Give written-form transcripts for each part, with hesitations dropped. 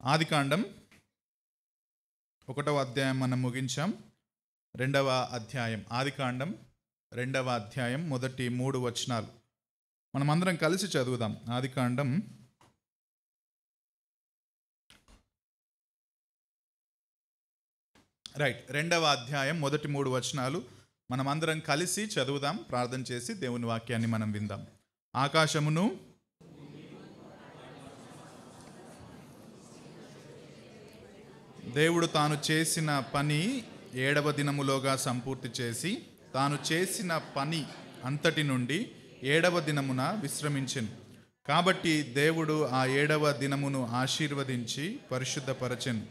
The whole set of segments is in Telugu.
ఆదికాండం 1వ అధ్యాయం మనం ముగించాం. 2వ అధ్యాయం ఆదికాండం 2వ అధ్యాయం మొదటి 3 వచనాలు మనమందరం కలిసి చదువుదాం. ఆదికాండం 2వ అధ్యాయం మొదటి 3 వచనాలు మనమందరం కలిసి చదువుదాం. ప్రార్థన చేసి దేవుని వాక్యాన్ని మనం విందాం. ఆకాశమును దేవుడు తాను చేసిన పని 7వ దినములోగా సంపూర్తి చేసి తాను చేసిన పని అంతటి నుండి 7వ దినమున విశ్రమించెను. కాబట్టి దేవుడు ఆ 7వ దినమును ఆశీర్వదించి పరిశుద్ధపరచెను.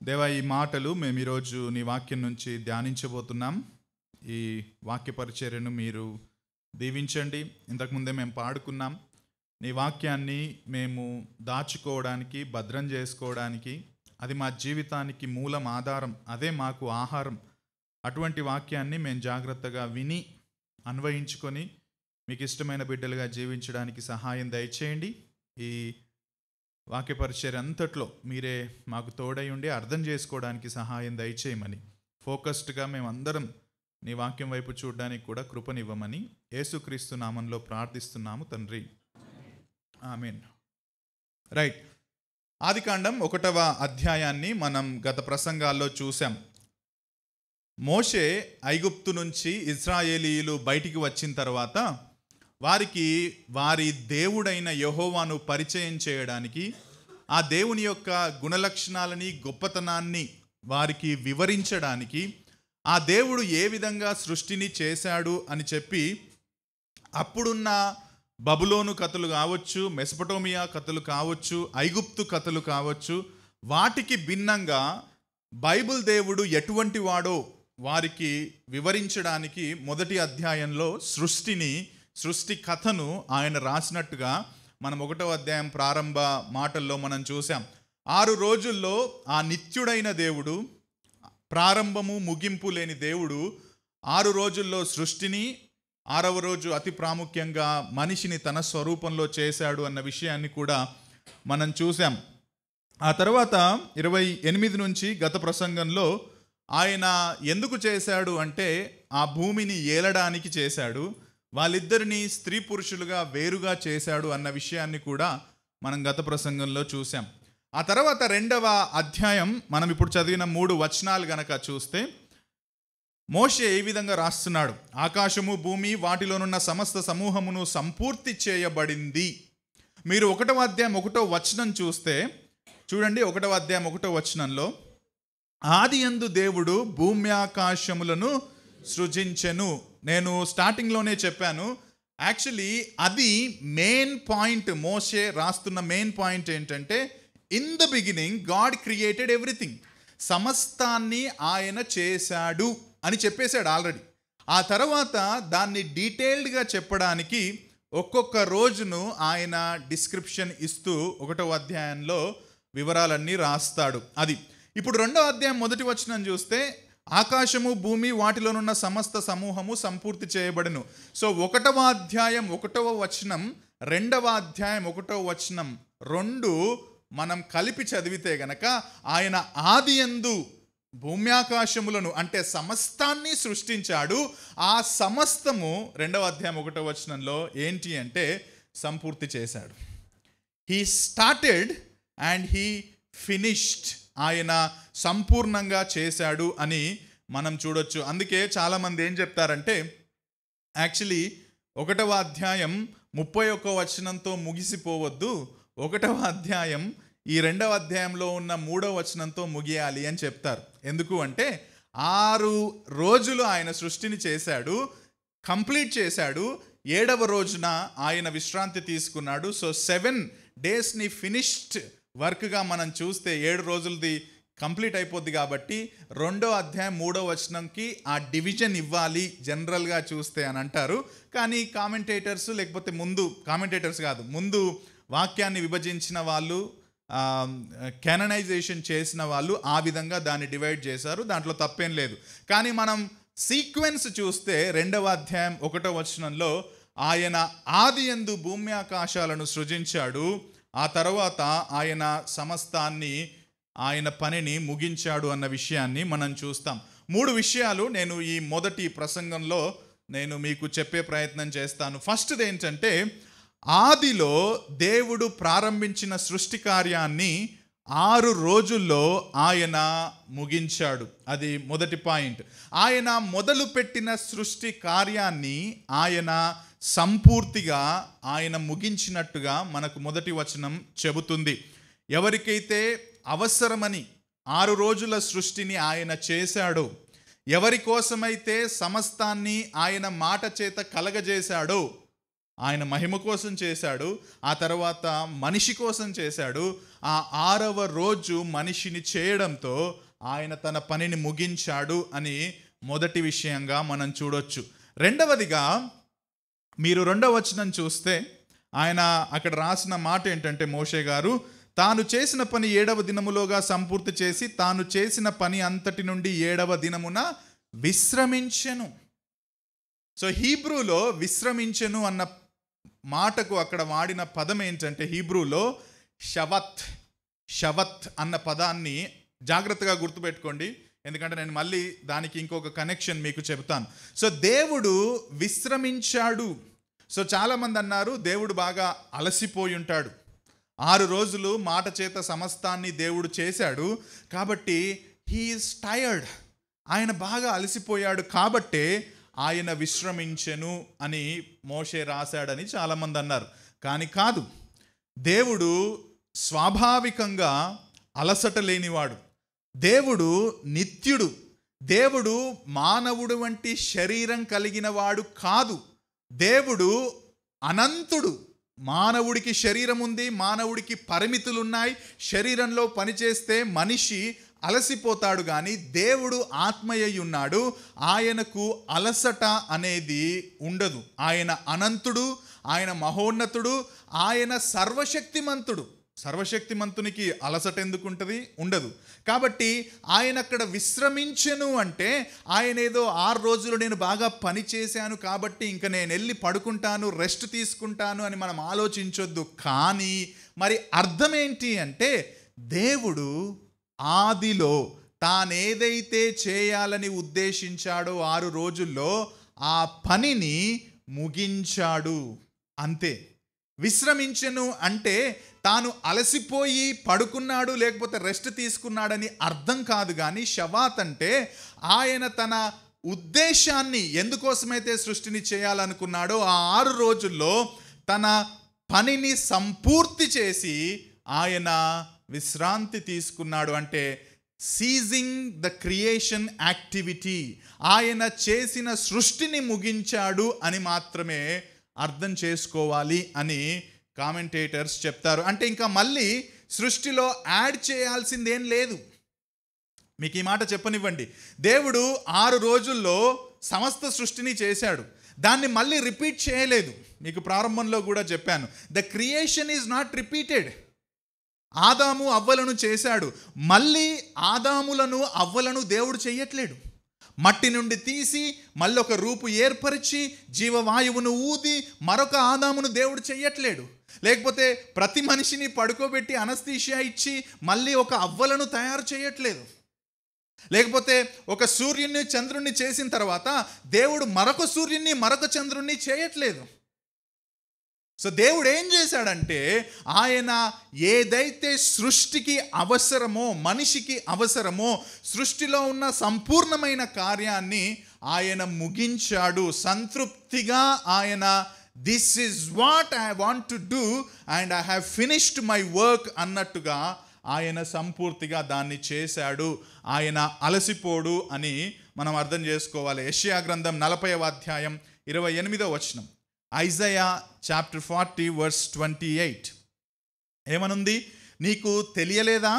దేవా, ఈ మాటలు మేము ఈరోజు నీ వాక్యం నుంచి ధ్యానించబోతున్నాం. ఈ వాక్య పరిచర్యను మీరు దీవించండి. ఇంతకుముందే మేము పాడుకున్నాం. నీ వాక్యాన్ని మేము దాచుకోవడానికి, భద్రం చేసుకోవడానికి, అది మా జీవితానికి మూలం, ఆధారం, అదే మాకు ఆహారం. అటువంటి వాక్యాన్ని మేము జాగ్రత్తగా విని అన్వయించుకొని మీకు ఇష్టమైన బిడ్డలుగా జీవించడానికి సహాయం దయచేయండి. ఈ వాక్య పరిచర్య అంతట్లో మీరే మాకు తోడై ఉండి అర్థం చేసుకోవడానికి సహాయం దయచేయమని, ఫోకస్డ్గా మేమందరం నీ వాక్యం వైపు చూడడానికి కూడా కృపనివ్వమని యేసుక్రీస్తు నామంలో ప్రార్థిస్తున్నాము తండ్రి, ఆమేన్. ఆదికాండం 1వ అధ్యాయాన్ని మనం గత ప్రసంగాల్లో చూసాం. మోషే ఐగుప్తు నుంచి ఇశ్రాయేలీయులు బయటికి వచ్చిన తర్వాత వారికి వారి దేవుడైన యెహోవాను పరిచయం చేయడానికి, ఆ దేవుని యొక్క గుణలక్షణాలని, గొప్పతనాన్ని వారికి వివరించడానికి, ఆ దేవుడు ఏ విధంగా సృష్టిని చేశాడు అని చెప్పి అప్పుడున్న బబులోను కథలు కావచ్చు, మెసొపొటేమియా కథలు కావచ్చు, ఐగుప్తు కథలు కావచ్చు, వాటికి భిన్నంగా బైబిల్ దేవుడు ఎటువంటి వాడో వారికి వివరించడానికి మొదటి అధ్యాయంలో సృష్టి కథను ఆయన రాసినట్టుగా మనం 1వ అధ్యాయం ప్రారంభ మాటల్లో మనం చూసాం. 6 రోజుల్లో ఆ నిత్యుడైన దేవుడు, ప్రారంభము ముగింపు లేని దేవుడు 6 రోజుల్లో సృష్టిని, 6వ రోజు అతి ప్రాముఖ్యంగా మనిషిని తన స్వరూపంలో చేశాడు అన్న విషయాన్ని కూడా మనం చూసాం. ఆ తర్వాత 28 నుంచి గత ప్రసంగంలో ఆయన ఎందుకు చేశాడు అంటే ఆ భూమిని ఏలడానికి చేశాడు, వాళ్ళిద్దరిని స్త్రీ పురుషులుగా వేరుగా చేశాడు అన్న విషయాన్ని కూడా మనం గత ప్రసంగంలో చూసాం. ఆ తర్వాత 2వ అధ్యాయం మనం ఇప్పుడు చదివిన 3 వచనాలు గనక చూస్తే మోషే ఏ విధంగా రాస్తున్నాడు. ఆకాశము, భూమి, వాటిలోనున్న సమస్త సమూహమును సంపూర్తి చేయబడింది. మీరు 1వ అధ్యాయం 1వ వచనం చూస్తే చూడండి. 1వ అధ్యాయం 1వ వచనంలో ఆదియందు దేవుడు భూమి ఆకాశములను సృజించెను. నేను స్టార్టింగ్లోనే చెప్పాను, యాక్చువల్లీ అది మెయిన్ పాయింట్. మోషే రాస్తున్న మెయిన్ పాయింట్ ఏంటంటే, in the beginning God created everything. సమస్తాన్ని ఆయన చేశాడు అని చెప్పేశాడు ఆల్రెడీ. ఆ తర్వాత దాన్ని డీటెయిల్డ్గా చెప్పడానికి ఒక్కొక్క రోజును ఆయన డిస్క్రిప్షన్ ఇస్తూ 1వ అధ్యాయంలో వివరాలన్నీ రాస్తాడు. అది ఇప్పుడు 2వ అధ్యాయం మొదటి వచనం చూస్తే ఆకాశము, భూమి, వాటిలోనున్న సమస్త సమూహము సంపూర్తి చేయబడును. సో 1వ అధ్యాయం 1వ వచనం, 2వ అధ్యాయం 1వ వచనం 2 మనం కలిపి చదివితే గనక ఆయన ఆదియందు భూమ్యాకాశములను అంటే సమస్తాన్ని సృష్టించాడు. ఆ సమస్తము 2వ అధ్యాయం 1వ వచనంలో ఏంటి అంటే సంపూర్తి చేశాడు. He started and he finished. ఆయన సంపూర్ణంగా చేశాడు అని మనం చూడొచ్చు. అందుకే చాలామంది ఏం చెప్తారంటే, యాక్చువల్లీ 1వ అధ్యాయం 31వ వచనంతో ముగిసిపోవద్దు, 1వ అధ్యాయం ఈ 2వ అధ్యాయంలో ఉన్న 3వ వచనంతో ముగియాలి అని చెప్తారు. ఎందుకు అంటే 6 రోజులు ఆయన సృష్టిని చేశాడు, కంప్లీట్ చేశాడు. 7వ రోజున ఆయన విశ్రాంతి తీసుకున్నాడు. సో 7 డేస్ని ఫినిష్డ్ వర్క్గా మనం చూస్తే 7 రోజులది కంప్లీట్ అయిపోద్ది. కాబట్టి 2వ అధ్యాయం 3వ వచనంకి ఆ డివిజన్ ఇవ్వాలి జనరల్గా చూస్తే అని అంటారు. కానీ కామెంటేటర్స్, లేకపోతే ముందు వాక్యాన్ని విభజించిన వాళ్ళు, కెననైజేషన్ చేసిన వాళ్ళు ఆ విధంగా దాన్ని డివైడ్ చేశారు. దాంట్లో తప్పేం లేదు. కానీ మనం సీక్వెన్స్ చూస్తే 2వ అధ్యాయం 1వ వచనంలో ఆయన ఆదియందు భూమి ఆకాశాలను సృజించాడు, ఆ తర్వాత ఆయన సమస్తాన్ని ఆయన పనిని ముగించాడు అన్న విషయాన్ని మనం చూస్తాం. 3 విషయాలు నేను ఈ మొదటి ప్రసంగంలో నేను మీకు చెప్పే ప్రయత్నం చేస్తాను. ఫస్ట్ది ఏంటంటే, ఆదిలో దేవుడు ప్రారంభించిన సృష్టి కార్యాన్ని 6 రోజుల్లో ఆయన ముగించాడు. అది మొదటి పాయింట్. ఆయన మొదలుపెట్టిన సృష్టి కార్యాన్ని ఆయన సంపూర్తిగా ఆయన ముగించినట్టుగా మనకు మొదటి వచనం చెబుతుంది. ఎవరికైతే అవసరమని 6 రోజుల సృష్టిని ఆయన చేశాడో, ఎవరి కోసమైతే సమస్తాన్ని ఆయన మాట చేత కలగజేశాడో, ఆయన మహిమ కోసం చేశాడు, ఆ తర్వాత మనిషి కోసం చేశాడు. ఆ 6వ రోజు మనిషిని చేయడంతో ఆయన తన పనిని ముగించాడు అని మొదటి విషయంగా మనం చూడొచ్చు. రెండవదిగా మీరు 2వ వచనం చూస్తే ఆయన అక్కడ రాసిన మాట ఏంటంటే, మోషే గారు తాను చేసిన పని 7వ దినములోగా సంపూర్తి చేసి తాను చేసిన పని అంతటి నుండి 7వ దినమున విశ్రమించెను. సో హీబ్రూలో విశ్రమించెను అన్న మాటకు అక్కడ వాడిన పదం ఏంటంటే, హీబ్రూలో షవత్ అన్న పదాన్ని జాగ్రత్తగా గుర్తుపెట్టుకోండి, ఎందుకంటే నేను మళ్ళీ దానికి ఇంకొక కనెక్షన్ మీకు చెబుతాను. సో దేవుడు విశ్రమించాడు. సో చాలామంది అన్నారు దేవుడు బాగా అలసిపోయి ఉంటాడు, 6 రోజులు మాట చేత సమస్తాన్ని దేవుడు చేశాడు కాబట్టి హీఈస్ టైర్డ్, ఆయన బాగా అలసిపోయాడు కాబట్టే ఆయన విశ్రమించెను అని మోషే రాశాడని చాలామంది అన్నారు. కానీ కాదు, దేవుడు స్వాభావికంగా అలసట లేనివాడు, దేవుడు నిత్యుడు, దేవుడు మానవుడు వంటి శరీరం కలిగిన వాడు కాదు, దేవుడు అనంతుడు. మానవుడికి శరీరం ఉంది, మానవుడికి పరిమితులు ఉన్నాయి, శరీరంలో పనిచేస్తే మనిషి అలసిపోతాడు. కానీ దేవుడు ఆత్మయ్య ఉన్నాడు, ఆయనకు అలసట అనేది ఉండదు. ఆయన అనంతుడు, ఆయన మహోన్నతుడు, ఆయన సర్వశక్తిమంతుడు. సర్వశక్తిమంతునికి అలసట ఎందుకు ఉంటుంది? ఉండదు. కాబట్టి ఆయన అక్కడ విశ్రమించెను అంటే ఆయన ఏదో 6 రోజులు నేను బాగా పని చేశాను కాబట్టి ఇంక నేను వెళ్ళి పడుకుంటాను, రెస్ట్ తీసుకుంటాను అని మనం ఆలోచించొద్దు. కానీ మరి అర్థం ఏంటి అంటే, దేవుడు ఆదిలో తానేదైతే చేయాలని ఉద్దేశించాడో 6 రోజుల్లో ఆ పనిని ముగించాడు, అంతే. విశ్రమించెను అంటే తాను అలసిపోయి పడుకున్నాడు లేకపోతే రెస్ట్ తీసుకున్నాడని అర్థం కాదు. కానీ షవాత్ అంటే ఆయన తన ఉద్దేశాన్ని ఎందుకోసమైతే సృష్టిని చేయాలనుకున్నాడో ఆ 6 రోజుల్లో తన పనిని సంపూర్తి చేసి ఆయన విశ్రాంతి తీసుకున్నాడు. అంటే సీజింగ్ ద క్రియేషన్ యాక్టివిటీ, ఆయన చేసిన సృష్టిని ముగించాడు అని మాత్రమే అర్థం చేసుకోవాలి అని కామెంటేటర్స్ చెప్తారు. అంటే ఇంకా మళ్ళీ సృష్టిలో యాడ్ చేయాల్సిందేం లేదు. మీకు ఈ మాట చెప్పనివ్వండి, దేవుడు 6 రోజుల్లో సమస్త సృష్టిని చేశాడు, దాన్ని మళ్ళీ రిపీట్ చేయలేదు. మీకు ప్రారంభంలో కూడా చెప్పాను, the creation is not repeated. ఆదాము అవ్వలను చేశాడు, మళ్ళీ ఆదాములను అవ్వలను దేవుడు చెయ్యట్లేడు. మట్టి నుండి తీసి మళ్ళీ ఒక రూపు ఏర్పరిచి జీవవాయువును ఊది మరొక ఆదామును దేవుడు చెయ్యట్లేడు. లేకపోతే ప్రతి మనిషిని పడుకోబెట్టి అనస్థీషియా ఇచ్చి మళ్ళీ ఒక అవ్వలను తయారు చేయట్లేదు. లేకపోతే ఒక సూర్యుని చంద్రుణ్ణి చేసిన తర్వాత దేవుడు మరొక సూర్యుని మరొక చంద్రుణ్ణి చేయట్లేదు. సో దేవుడు ఏం చేశాడంటే, ఆయన ఏదైతే సృష్టికి అవసరమో, మనిషికి అవసరమో, సృష్టిలో ఉన్న సంపూర్ణమైన కార్యాన్ని ఆయన ముగించాడు. సంతృప్తిగా ఆయన this is what I want to do and I have finished my work అన్నట్టుగా ఆయన సంపూర్తిగా దాన్ని చేశాడు. ఆయన అలసిపోడు అని మనం అర్థం చేసుకోవాలి. యెషయా గ్రంథం 40వ అధ్యాయం 28వ వచనం, ఐజయా చాప్టర్ 40 వర్స్ 28 ఏమనుంది? నీకు తెలియలేదా,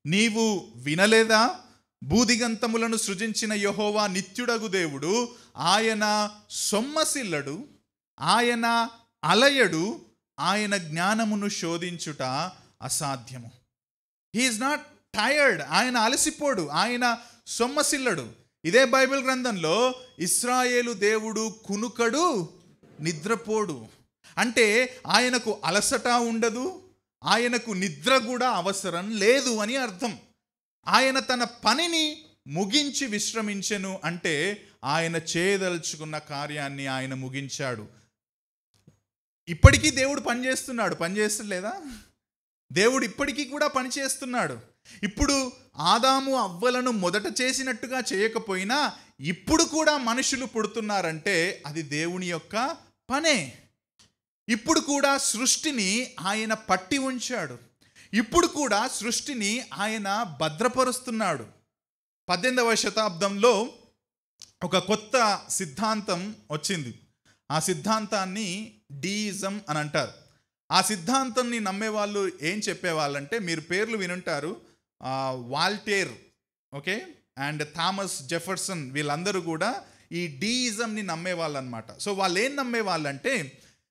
నీవు వినలేదా? భూదిగంతములను సృజించిన యెహోవా నిత్యుడగు దేవుడు, ఆయన సొమ్మసిల్లడు, ఆయన అలయడు, ఆయన జ్ఞానమును శోధించుట అసాధ్యము. హీ ఈజ్ నాట్ టైర్డ్, ఆయన అలసిపోడు, ఆయన సొమ్మసిల్లడు. ఇదే బైబిల్ గ్రంథంలో ఇశ్రాయేలు దేవుడు కునుకడు నిద్రపోడు, అంటే ఆయనకు అలసట ఉండదు, ఆయనకు నిద్ర కూడా అవసరం లేదు అని అర్థం. ఆయన తన పనిని ముగించి విశ్రమించెను అంటే ఆయన చేయదలుచుకున్న కార్యాన్ని ఆయన ముగించాడు. ఇప్పటికీ దేవుడు పనిచేస్తున్నాడు, పనిచేస్తలేదా? దేవుడు ఇప్పటికీ కూడా పనిచేస్తున్నాడు. ఇప్పుడు ఆదాము అవ్వలను మొదట చేసినట్టుగా చేయకపోయినా ఇప్పుడు కూడా మనుషులు పుడుతున్నారంటే అది దేవుని యొక్క పనే. ఇప్పుడు కూడా సృష్టిని ఆయన పట్టి ఉంచాడు, ఇప్పుడు కూడా సృష్టిని ఆయన భద్రపరుస్తున్నాడు. 18వ శతాబ్దంలో ఒక కొత్త సిద్ధాంతం వచ్చింది. ఆ సిద్ధాంతాన్ని డీయిజం అని అంటారు. ఆ సిద్ధాంతాన్ని నమ్మేవాళ్ళు ఏం చెప్పేవాళ్ళంటే, మీరు పేర్లు వినుంటారు, Voltaire, okay, and Thomas Jefferson, వీళ్ళందరూ కూడా ఈ డీయిజంని నమ్మేవాళ్ళు అనమాట. సో వాళ్ళు ఏం నమ్మేవాళ్ళంటే,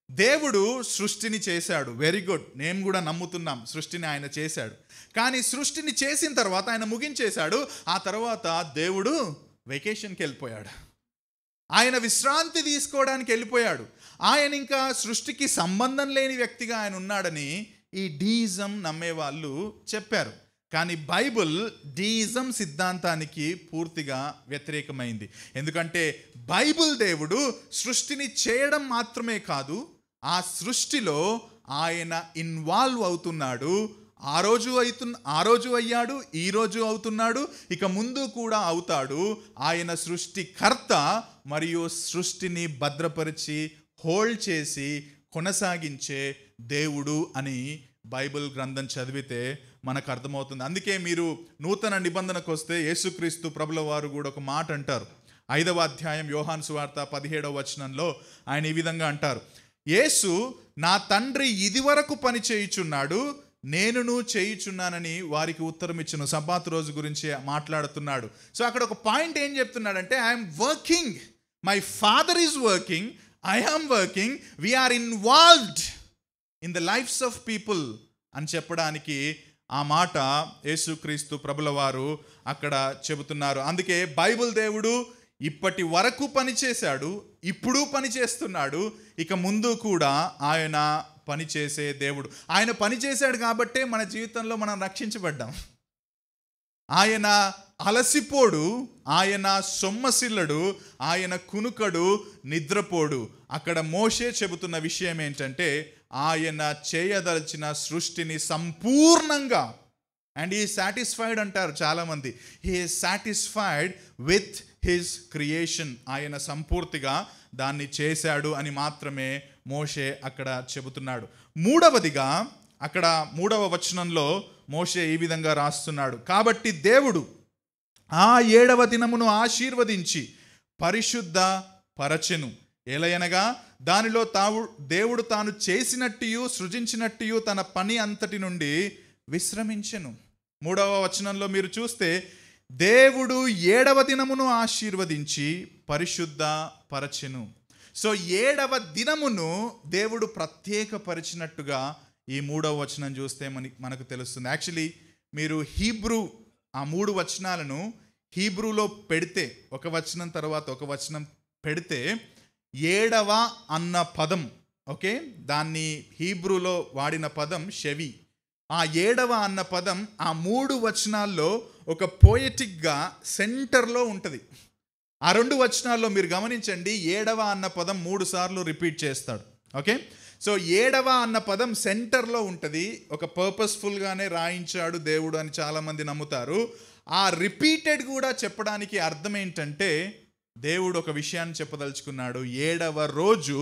దేవుడు సృష్టిని చేశాడు, వెరీ గుడ్, మేము కూడా నమ్ముతున్నాం సృష్టిని ఆయన చేశాడు. కానీ సృష్టిని చేసిన తర్వాత ఆయన ముగించేశాడు. ఆ తర్వాత దేవుడు వెకేషన్కి వెళ్ళిపోయాడు, ఆయన విశ్రాంతి తీసుకోవడానికి వెళ్ళిపోయాడు. ఆయన ఇంకా సృష్టికి సంబంధం లేని వ్యక్తిగా ఆయన ఉన్నాడని ఈ డీయిజం నమ్మేవాళ్ళు చెప్పారు. కానీ బైబిల్ డీయిజం సిద్ధాంతానికి పూర్తిగా వ్యతిరేకమైంది. ఎందుకంటే బైబిల్ దేవుడు సృష్టిని చేయడం మాత్రమే కాదు, ఆ సృష్టిలో ఆయన ఇన్వాల్వ్ అవుతున్నాడు. ఆ రోజు అయ్యాడు, ఈరోజు అవుతున్నాడు, ఇక ముందు కూడా అవుతాడు. ఆయన సృష్టికర్త మరియు సృష్టిని భద్రపరిచి హోల్డ్ చేసి కొనసాగించే దేవుడు అని బైబిల్ గ్రంథం చదివితే మనకు అర్థమవుతుంది. అందుకే మీరు నూతన నిబంధనకు వస్తే యేసుక్రీస్తు ప్రభుల వారు కూడా ఒక మాట అంటారు. 5వ అధ్యాయం యోహాను సువార్త 17వ వచనంలో ఆయన ఈ విధంగా అంటారు, యేసు నా తండ్రి ఇదివరకు పని చేయుచున్నాడు, నేనును చేయుచున్నానని వారికి ఉత్తరం ఇచ్చును. సబ్బాతు రోజు గురించి మాట్లాడుతున్నాడు. సో అక్కడ ఒక పాయింట్ ఏం చెప్తున్నాడంటే, I'm working, my father is working, I am working, we're involved in the lives of people అని చెప్పడానికి ఆ మాట యేసుక్రీస్తు ప్రభుల వారు అక్కడ చెబుతున్నారు. అందుకే బైబిల్ దేవుడు ఇప్పటి వరకు పనిచేశాడు, ఇప్పుడు పని చేస్తున్నాడు, ఇక ముందు కూడా ఆయన పనిచేసే దేవుడు. ఆయన పనిచేశాడు కాబట్టే మన జీవితంలో మనం రక్షించబడ్డాం. ఆయన అలసిపోడు, ఆయన సొమ్మసిల్లడు, ఆయన కునుకడు, నిద్రపోడు. అక్కడ మోషే చెబుతున్న విషయం ఏంటంటే, ఆయన చేయదలిచిన సృష్టిని సంపూర్ణంగా, అండ్ ఈ సాటిస్ఫైడ్ అంటారు చాలామంది, he is satisfied with his creation. ఆయన సంపూర్తిగా దాన్ని చేశాడు అని మాత్రమే మోషే అక్కడ చెబుతున్నాడు. మూడవదిగా అక్కడ 3వ వచనంలో మోషే ఈ విధంగా రాస్తున్నాడు, కాబట్టి దేవుడు ఆ 7వ దినమును ఆశీర్వదించి పరిశుద్ధ పరచెను, ఎలయనగా దానిలో దేవుడు తాను చేసినట్టు సృజించినట్టు తన పని అంతటి నుండి విశ్రమించెను. 3వ వచనంలో మీరు చూస్తే దేవుడు 7వ దినమును ఆశీర్వదించి పరిశుద్ధ పరచెను. సో 7వ దినమును దేవుడు ప్రత్యేకపరిచినట్టుగా ఈ 3వ వచనం చూస్తే మనకు తెలుస్తుంది. యాక్చువల్లీ మీరు హీబ్రూ ఆ 3 వచనాలను హీబ్రూలో పెడితే, ఒక వచనం తర్వాత ఒక వచనం పెడితే 7వ అన్న పదం, ఓకే, దాన్ని హీబ్రూలో వాడిన పదం షెవి. ఆ 7వ అన్న పదం ఆ 3 వచనాల్లో ఒక పోయటిక్గా సెంటర్లో ఉంటుంది. ఆ 2 వచనాల్లో మీరు గమనించండి, 7వ అన్న పదం 3 సార్లు రిపీట్ చేస్తాడు. ఓకే, సో 7వ అన్న పదం సెంటర్లో ఉంటుంది. ఒక పర్పస్ఫుల్గానే రాయించాడు దేవుడు అని చాలామంది నమ్ముతారు. ఆ రిపీటెడ్ కూడా చెప్పడానికి అర్థం ఏంటంటే, దేవుడు ఒక విషయాన్ని చెప్పదలుచుకున్నాడు, 7వ రోజు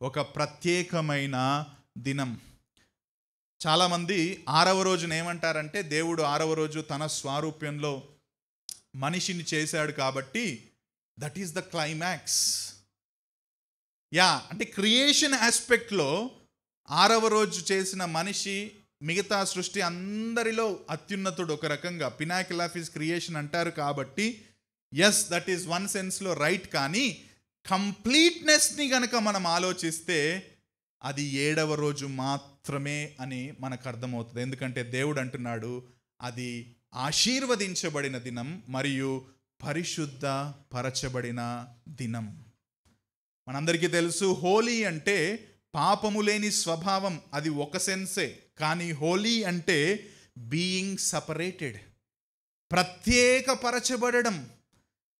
ఒక ప్రత్యేకమైన దినం. చాలామంది 6వ రోజున ఏమంటారంటే, దేవుడు 6వ రోజు తన స్వారూప్యంలో మనిషిని చేశాడు కాబట్టి దట్ ఈస్ ద క్లైమాక్స్. అంటే క్రియేషన్ ఆస్పెక్ట్లో 6వ రోజు చేసిన మనిషి మిగతా సృష్టి అందరిలో అత్యున్నతుడు, ఒక రకంగా పినాకిల్ ఆఫ్ హిస్ క్రియేషన్ అంటారు కాబట్టి ఎస్, దట్ ఈస్ వన్ సెన్స్లో రైట్. కానీ కంప్లీట్నెస్ని గనక మనం ఆలోచిస్తే అది 7వ రోజు మాత్రమే అని మనకు అర్థమవుతుంది. ఎందుకంటే దేవుడు అంటున్నాడు, అది ఆశీర్వదించబడిన దినం మరియు పరిశుద్ధ పరచబడిన దినం. మనందరికీ తెలుసు, హోలీ అంటే పాపము లేని స్వభావం, అది ఒక సెన్సే. కానీ హోలీ అంటే బీయింగ్ సపరేటెడ్, ప్రత్యేకపరచబడడం.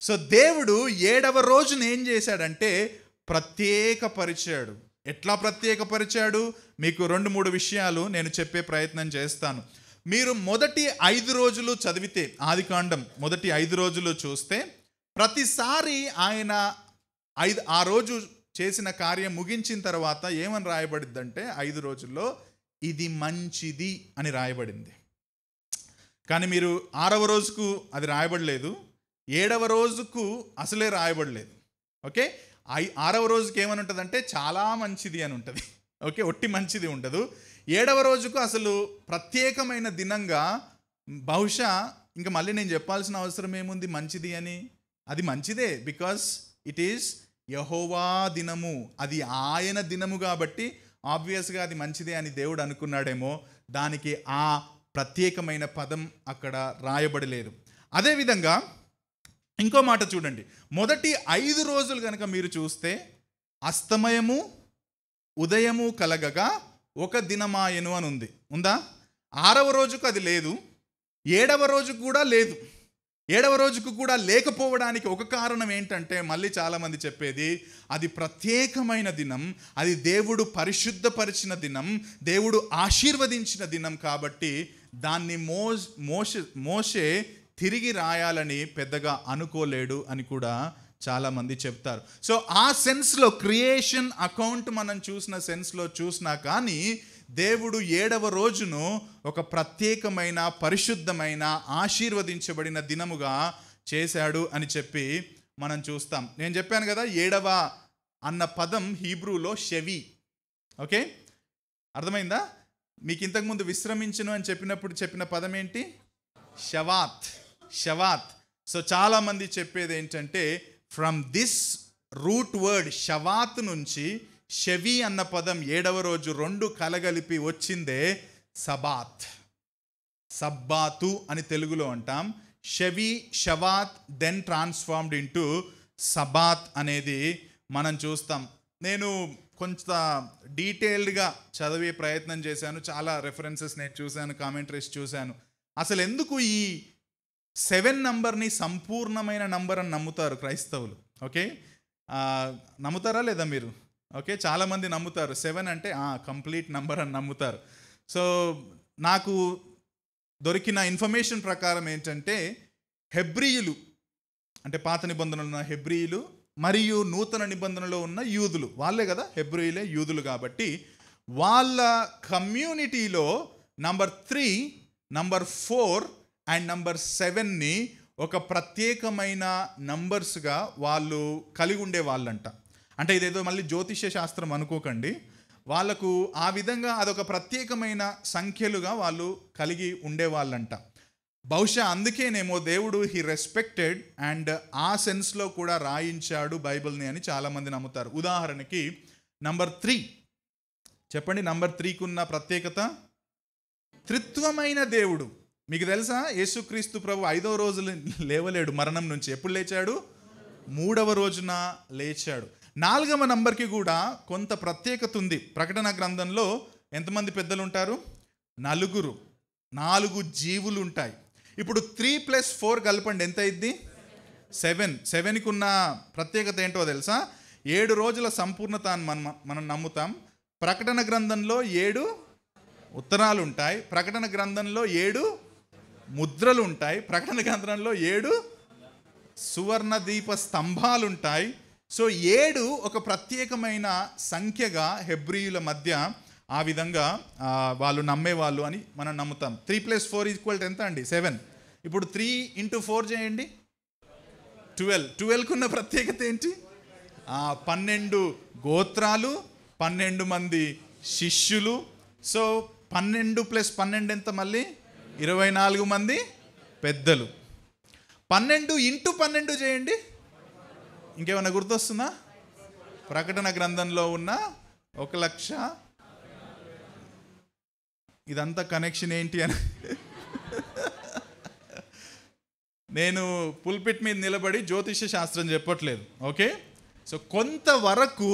సో దేవుడు 7వ రోజున ఏం చేశాడంటే ప్రత్యేకపరిచాడు. ఎట్లా ప్రత్యేకపరిచాడు? మీకు 2-3 విషయాలు నేను చెప్పే ప్రయత్నం చేస్తాను. మీరు మొదటి 5 రోజులు చదివితే, ఆదికాండం మొదటి 5 రోజులు చూస్తే, ప్రతిసారి ఆయన ఆ రోజు చేసిన కార్యం ముగించిన తర్వాత ఏమని రాయబడిందంటే 5 రోజుల్లో ఇది మంచిది అని రాయబడింది. కానీ మీరు 6వ రోజుకు అది రాయబడలేదు, 7వ రోజుకు అసలే రాయబడలేదు. ఓకే, 6వ రోజుకి ఏమని ఉంటుందంటే చాలా మంచిది అని ఉంటుంది. ఓకే, ఒట్టి మంచిది ఉండదు. 7వ రోజుకు అసలు ప్రత్యేకమైన దినంగా, బహుశా ఇంకా మళ్ళీ నేను చెప్పాల్సిన అవసరం ఏముంది మంచిది అని, అది మంచిదే. బికాస్ ఇట్ ఈస్ యెహోవా దినము, అది ఆయన దినము కాబట్టి ఆబ్వియస్గా అది మంచిదే అని దేవుడు అనుకున్నాడేమో. దానికి ఆ ప్రత్యేకమైన పదం అక్కడ రాయబడలేదు. అదేవిధంగా ఇంకో మాట చూడండి, మొదటి 5 రోజులు కనుక మీరు చూస్తే అస్తమయము ఉదయము కలగగా ఒక దినమాయను అని ఉందా? 6వ రోజుకు అది లేదు, 7వ రోజుకు కూడా లేదు. 7వ రోజుకు కూడా లేకపోవడానికి ఒక కారణం ఏంటంటే, మళ్ళీ చాలామంది చెప్పేది అది ప్రత్యేకమైన దినం, అది దేవుడు పరిశుద్ధపరిచిన దినం, దేవుడు ఆశీర్వదించిన దినం కాబట్టి దాన్ని మోషే తిరిగి రాయాలని పెద్దగా అనుకోలేడు అని కూడా చాలామంది చెప్తారు. సో ఆ సెన్స్లో, క్రియేషన్ అకౌంట్ మనం చూసిన సెన్స్లో చూసినా కానీ దేవుడు 7వ రోజును ఒక ప్రత్యేకమైన, పరిశుద్ధమైన, ఆశీర్వదించబడిన దినముగా చేశాడు అని చెప్పి మనం చూస్తాం. నేను చెప్పాను కదా, 7వ అన్న పదం హీబ్రూలో షెవి. ఓకే, అర్థమైందా? మీకు ఇంతకుముందు విశ్రమించును అని చెప్పిన పదం ఏంటి? షవాత్. సో చాలామంది చెప్పేది ఏంటంటే, ఫ్రమ్ దిస్ రూట్ వర్డ్ షవాత్ నుంచి షెవి అన్న పదం 7వ రోజు 2 కలగలిపి వచ్చిందే సబ్బాతు అని తెలుగులో అంటాం. షెవి, షవాత్ దెన్ ట్రాన్స్ఫార్మ్డ్ ఇంటూ సబాత్ అనేది మనం చూస్తాం. నేను కొంత డీటెయిల్డ్గా చదివే ప్రయత్నం చేశాను, చాలా రెఫరెన్సెస్ నేను చూశాను, కామెంటరీస్ చూశాను. అసలు ఎందుకు ఈ 7 నంబర్ని సంపూర్ణమైన నంబర్ అని నమ్ముతారు క్రైస్తవులు? ఓకే, నమ్ముతారా లేదా మీరు? ఓకే, చాలామంది నమ్ముతారు 7 అంటే కంప్లీట్ నంబర్ అని నమ్ముతారు. సో నాకు దొరికిన ఇన్ఫర్మేషన్ ప్రకారం ఏంటంటే, హెబ్రీయులు అంటే పాత నిబంధనలో ఉన్న హెబ్రీయులు మరియు నూతన నిబంధనలో ఉన్న యూదులు, వాళ్ళే కదా హెబ్రీయులే, యూదులు కాబట్టి వాళ్ళ కమ్యూనిటీలో నంబర్ 3, నంబర్ 4 అండ్ నంబర్ 7ని ఒక ప్రత్యేకమైన నంబర్స్గా వాళ్ళు కలిగి ఉండే వాళ్ళంట. అంటే ఇదేదో మళ్ళీ జ్యోతిష్య శాస్త్రం అనుకోకండి, వాళ్ళకు ఆ విధంగా అదొక ప్రత్యేకమైన సంఖ్యలుగా వాళ్ళు కలిగి ఉండేవాళ్ళంట. బహుశా అందుకేనేమో దేవుడు హీ రెస్పెక్టెడ్ అండ్ ఆ సెన్స్లో కూడా రాయించాడు బైబిల్ని అని చాలామంది నమ్ముతారు. ఉదాహరణకి నంబర్ 3 చెప్పండి. నంబర్ 3కి ఉన్న ప్రత్యేకత త్రిత్వమైన దేవుడు. మీకు తెలుసా, యేసుక్రీస్తు ప్రభు 5వ రోజు లేవలేడు మరణం నుంచి. ఎప్పుడు లేచాడు? 3వ రోజున లేచాడు. 4వ నంబర్కి కూడా కొంత ప్రత్యేకత ఉంది. ప్రకటన గ్రంథంలో ఎంతమంది పెద్దలు ఉంటారు? 4 జీవులు ఉంటాయి. ఇప్పుడు 3 + 4 కలపండి, ఎంత అయింది? 7కి ఉన్న ప్రత్యేకత ఏంటో తెలుసా? 7 రోజుల సంపూర్ణత అని మనం నమ్ముతాం. ప్రకటన గ్రంథంలో 7 ఉత్తరాలు ఉంటాయి, ప్రకటన గ్రంథంలో 7 ముద్రలు ఉంటాయి, ప్రకటన గ్రంథంలో 7 సువర్ణ దీప స్తంభాలు ఉంటాయి. సో 7 ఒక ప్రత్యేకమైన సంఖ్యగా హెబ్రీయుల మధ్య ఆ విధంగా వాళ్ళు నమ్మేవాళ్ళు అని మనం నమ్ముతాం. 3 + 4 ఎంత అండి? 7. ఇప్పుడు 3 × 4 చేయండి, 12. 12కు ఉన్న ప్రత్యేకత ఏంటి? 12 గోత్రాలు, 12 మంది శిష్యులు. సో 12 + 12 ఎంత? మళ్ళీ 24 మంది పెద్దలు. 12 × 12 చేయండి. ఇంకేమన్నా గుర్తొస్తుందా? ప్రకటన గ్రంథంలో ఉన్న 1,00,000. ఇదంతా కనెక్షన్ ఏంటి అని నేను పుల్పిట్ మీద నిలబడి జ్యోతిష శాస్త్రం చెప్పట్లేదు, ఓకే. సో కొంతవరకు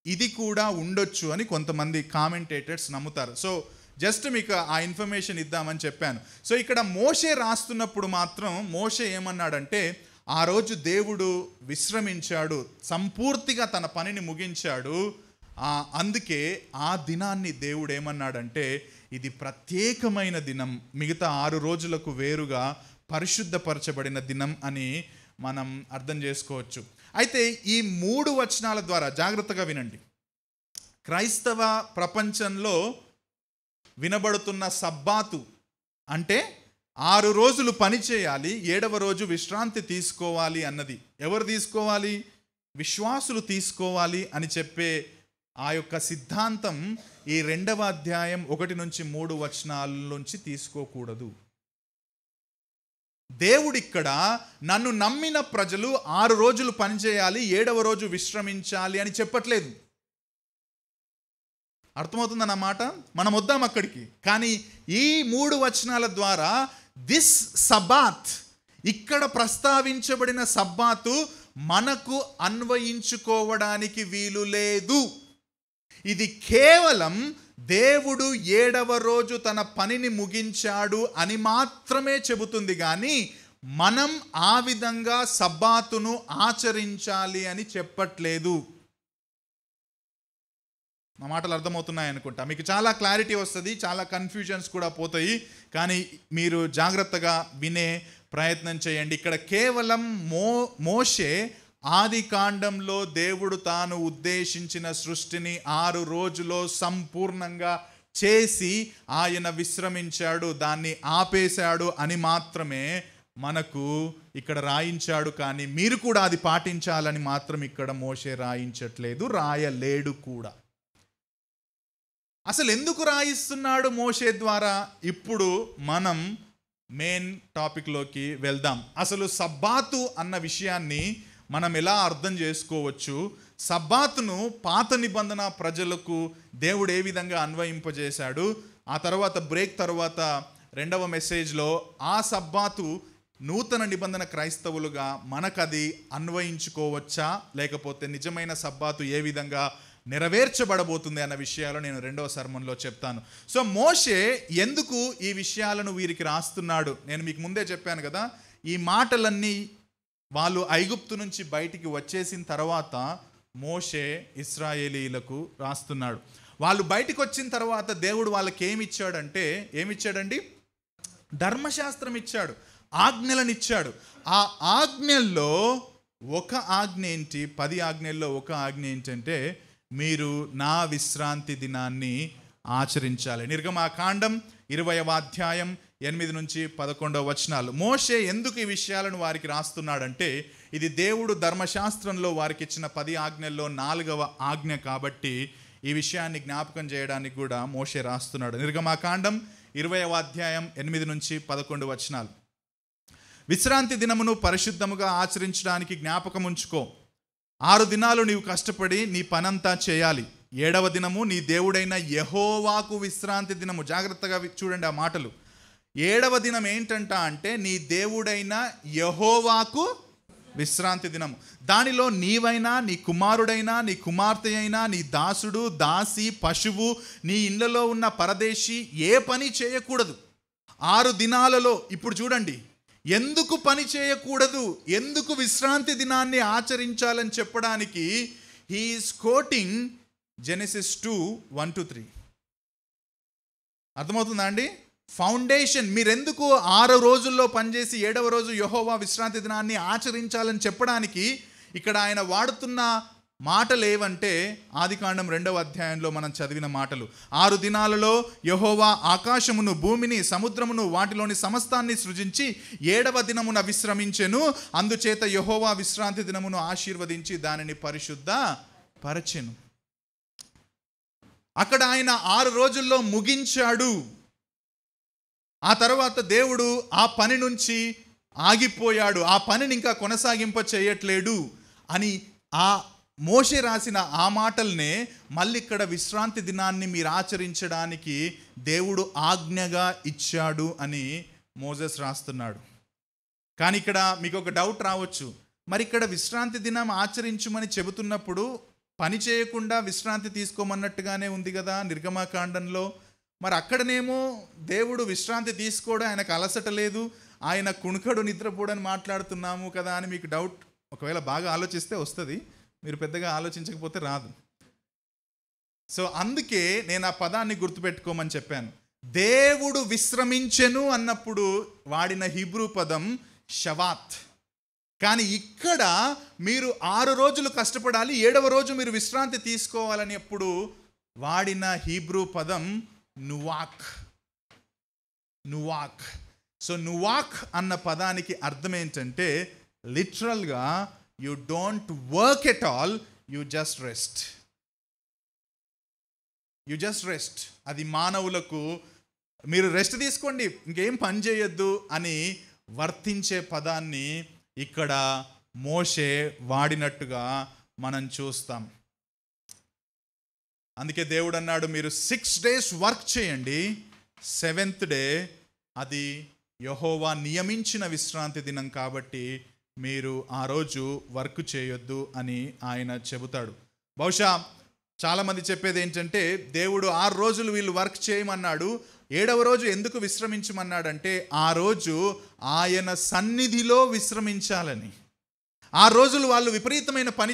ఇది కూడా ఉండొచ్చు అని కొంతమంది కామెంటేటర్స్ నమ్ముతారు. సో జస్ట్ మీకు ఆ ఇన్ఫర్మేషన్ ఇద్దామని చెప్పాను. సో ఇక్కడ మోషే రాస్తున్నప్పుడు మాత్రం మోషే ఏమన్నాడంటే, ఆ రోజు దేవుడు విశ్రమించాడు, సంపూర్తిగా తన పనిని ముగించాడు. అందుకే ఆ దినాన్ని దేవుడు ఏమన్నాడంటే, ఇది ప్రత్యేకమైన దినం, మిగతా 6 రోజులకు వేరుగా పరిశుద్ధపరచబడిన దినం అని మనం అర్థం చేసుకోవచ్చు. అయితే ఈ 3 వచనాల ద్వారా జాగ్రత్తగా వినండి. క్రైస్తవ ప్రపంచంలో వినబడుతున్న సబ్బాతు అంటే 6 రోజులు పని చేయాలి, 7వ రోజు విశ్రాంతి తీసుకోవాలి అన్నది. ఎవరు తీసుకోవాలి? విశ్వాసులు తీసుకోవాలి అని చెప్పే ఆ యొక్క సిద్ధాంతం ఈ 2వ అధ్యాయం 1 నుంచి 3 వచనాల నుంచి తీసుకోకూడదు. దేవుడిక్కడ నన్ను నమ్మిన ప్రజలు 6 రోజులు పనిచేయాలి, 7వ రోజు విశ్రమించాలి అని చెప్పట్లేదు. అర్థమవుతుందన్న మాట? మనం వద్దాం అక్కడికి. కానీ ఈ 3 వచనాల ద్వారా దిస్ సబ్బాత్, ఇక్కడ ప్రస్తావించబడిన సబ్బాతు మనకు అన్వయించుకోవడానికి వీలు లేదు. ఇది కేవలం దేవుడు 7వ రోజు తన పనిని ముగించాడు అని మాత్రమే చెబుతుంది, కానీ మనం ఆ విధంగా సబ్బాతును ఆచరించాలి అని చెప్పట్లేదు. మా మాటలు అర్థమవుతున్నాయి అనుకుంటా. మీకు చాలా క్లారిటీ వస్తుంది, చాలా కన్ఫ్యూజన్స్ కూడా పోతాయి. కానీ మీరు జాగ్రత్తగా వినే ప్రయత్నం చేయండి. ఇక్కడ కేవలం మోషే ఆది కాండంలో దేవుడు తాను ఉద్దేశించిన సృష్టిని 6 రోజుల్లో సంపూర్ణంగా చేసి ఆయన విశ్రమించాడు, దాన్ని ఆపేశాడు అని మాత్రమే మనకు ఇక్కడ రాయించాడు. కానీ మీరు కూడా అది పాటించాలని మాత్రం ఇక్కడ మోషే రాయించట్లేదు, రాయలేడు కూడా. అసలు ఎందుకు రాయిస్తున్నాడు మోషే ద్వారా? ఇప్పుడు మనం మెయిన్ టాపిక్లోకి వెళ్దాం. అసలు సబ్బాతు అన్న విషయాన్ని మనం ఎలా అర్థం చేసుకోవచ్చు? సబ్బాతును పాత నిబంధన ప్రజలకు దేవుడు ఏ విధంగా అన్వయింపజేశాడు? ఆ తర్వాత బ్రేక్ తర్వాత 2వ మెసేజ్లో ఆ సబ్బాతు నూతన నిబంధన క్రైస్తవులుగా మనకది అన్వయించుకోవచ్చా, లేకపోతే నిజమైన సబ్బాతు ఏ విధంగా నెరవేర్చబడబోతుంది అన్న విషయాలు నేను 2వ సర్మన్లో చెప్తాను. సో మోషే ఎందుకు ఈ విషయాలను వీరికి రాస్తున్నాడు? నేను మీకు ముందే చెప్పాను కదా, ఈ మాటలన్నీ వాళ్ళు ఐగుప్తు నుంచి బయటికి వచ్చేసిన తర్వాత మోషే ఇశ్రాయేలీలకు రాస్తున్నాడు. వాళ్ళు బయటికి వచ్చిన తర్వాత దేవుడు వాళ్ళకి ఏమిచ్చాడండి? ధర్మశాస్త్రం ఇచ్చాడు, ఆజ్ఞలను ఇచ్చాడు. ఆ ఆజ్ఞల్లో ఒక ఆజ్ఞ ఏంటి? 10 ఆజ్ఞల్లో ఒక ఆజ్ఞ ఏంటంటే, మీరు నా విశ్రాంతి దినాన్ని ఆచరించాలి. నిర్గమాకాండం 20వ అధ్యాయం 8 నుంచి 11వ వచనాలు. మోషే ఎందుకు ఈ విషయాలను వారికి రాస్తున్నాడంటే, ఇది దేవుడు ధర్మశాస్త్రంలో వారికి ఇచ్చిన 10 ఆజ్ఞల్లో 4వ ఆజ్ఞ కాబట్టి ఈ విషయాన్ని జ్ఞాపకం చేయడానికి కూడా మోషే రాస్తున్నాడు. నిర్గమాకాండం 20వ అధ్యాయం 8 నుంచి 11 వచనాలు. విశ్రాంతి దినమును పరిశుద్ధముగా ఆచరించడానికి జ్ఞాపకం ఉంచుకో. 6 దినాలు నీవు కష్టపడి నీ పనంతా చేయాలి. 7వ దినము నీ దేవుడైన యెహోవాకు విశ్రాంతి దినము. జాగ్రత్తగా చూడండి ఆ మాటలు. 7వ దినం ఏంటంట అంటే, నీ దేవుడైన యెహోవాకు విశ్రాంతి దినము. దానిలో నీవైనా, నీ కుమారుడైనా, నీ కుమార్తె అయినా, నీ దాసుడు, దాసి, పశువు, నీ ఇళ్లలో ఉన్న పరదేశి ఏ పని చేయకూడదు 6 దినాలలో. ఇప్పుడు చూడండి, ఎందుకు పని చేయకూడదు, ఎందుకు విశ్రాంతి దినాన్ని ఆచరించాలని చెప్పడానికి హీ ఈస్ కోటింగ్ జెనెసిస్ 2:1-3. అర్థమవుతుందా అండి? ఫౌండేషన్. మీరెందుకు 6 రోజుల్లో పనిచేసి 7వ రోజు యెహోవా విశ్రాంతి దినాన్ని ఆచరించాలని చెప్పడానికి ఇక్కడ ఆయన వాడుతున్న మాటలు ఏవంటే, ఆదికాండం 2వ అధ్యాయంలో మనం చదివిన మాటలు. 6 దినాలలో యెహోవా ఆకాశమును, భూమిని, సముద్రమును, వాటిలోని సమస్తాన్ని సృజించి 7వ దినమున విశ్రమించెను. అందుచేత యెహోవా విశ్రాంతి దినమును ఆశీర్వదించి దానిని పరిశుద్ధ పరచెను. అక్కడ ఆయన 6 రోజుల్లో ముగించాడు. ఆ తర్వాత దేవుడు ఆ పని నుంచి ఆగిపోయాడు, ఆ పనిని ఇంకా కొనసాగింప చేయట్లేడు అని ఆ మోషే రాసిన ఆ మాటల్నే మళ్ళీ ఇక్కడ విశ్రాంతి దినాన్ని మీరు ఆచరించడానికి దేవుడు ఆజ్ఞగా ఇచ్చాడు అని మోసెస్ రాస్తున్నాడు. కానీ ఇక్కడ మీకు ఒక డౌట్ రావచ్చు, మరి ఇక్కడ విశ్రాంతి దినం ఆచరించుమని చెబుతున్నప్పుడు పని చేయకుండా విశ్రాంతి తీసుకోమన్నట్టుగానే ఉంది కదా నిర్గమాకాండంలో. మరి అక్కడనేమో దేవుడు విశ్రాంతి తీసుకోవడం, ఆయనకు అలసట లేదు, ఆయన కుణుకడు నిద్రపోడని మాట్లాడుతున్నాము కదా అని మీకు డౌట్ ఒకవేళ బాగా ఆలోచిస్తే వస్తుంది, మీరు పెద్దగా ఆలోచించకపోతే రాదు. సో అందుకే నేను ఆ పదాన్ని గుర్తుపెట్టుకోమని చెప్పాను. దేవుడు విశ్రమించెను అన్నప్పుడు వాడిన హీబ్రూ పదం షవాత్. కానీ ఇక్కడ మీరు 6 రోజులు కష్టపడాలి, 7వ రోజు మీరు విశ్రాంతి తీసుకోవాలని ఎప్పుడు వాడిన హీబ్రూ పదం నువాక్. నువాక్. సో నువాక్ అన్న పదానికి అర్థం ఏంటంటే లిటరల్గా you don't work at all, you just rest. You just rest. అది మానవులకు మీరు రెస్ట్ తీసుకోండి, ఇంకేం పని చేయొద్దు అని వర్తించే పదాన్ని ఇక్కడ మోషే వాడినట్టుగా మనం చూస్తాం. అందుకే దేవుడు అన్నాడు, మీరు 6 days వర్క్ చేయండి, 7th డే అది యెహోవా నియమించిన విశ్రాంతి దినం కాబట్టి మీరు ఆ రోజు వర్క్ చేయొద్దు అని ఆయన చెబుతాడు. బహుశా చాలామంది చెప్పేది ఏంటంటే దేవుడు 6 రోజులు వీళ్ళు వర్క్ చేయమన్నాడు, 7వ రోజు ఎందుకు విశ్రమించమన్నాడంటే ఆ రోజు ఆయన సన్నిధిలో విశ్రమించాలని. 6 రోజులు వాళ్ళు విపరీతమైన పని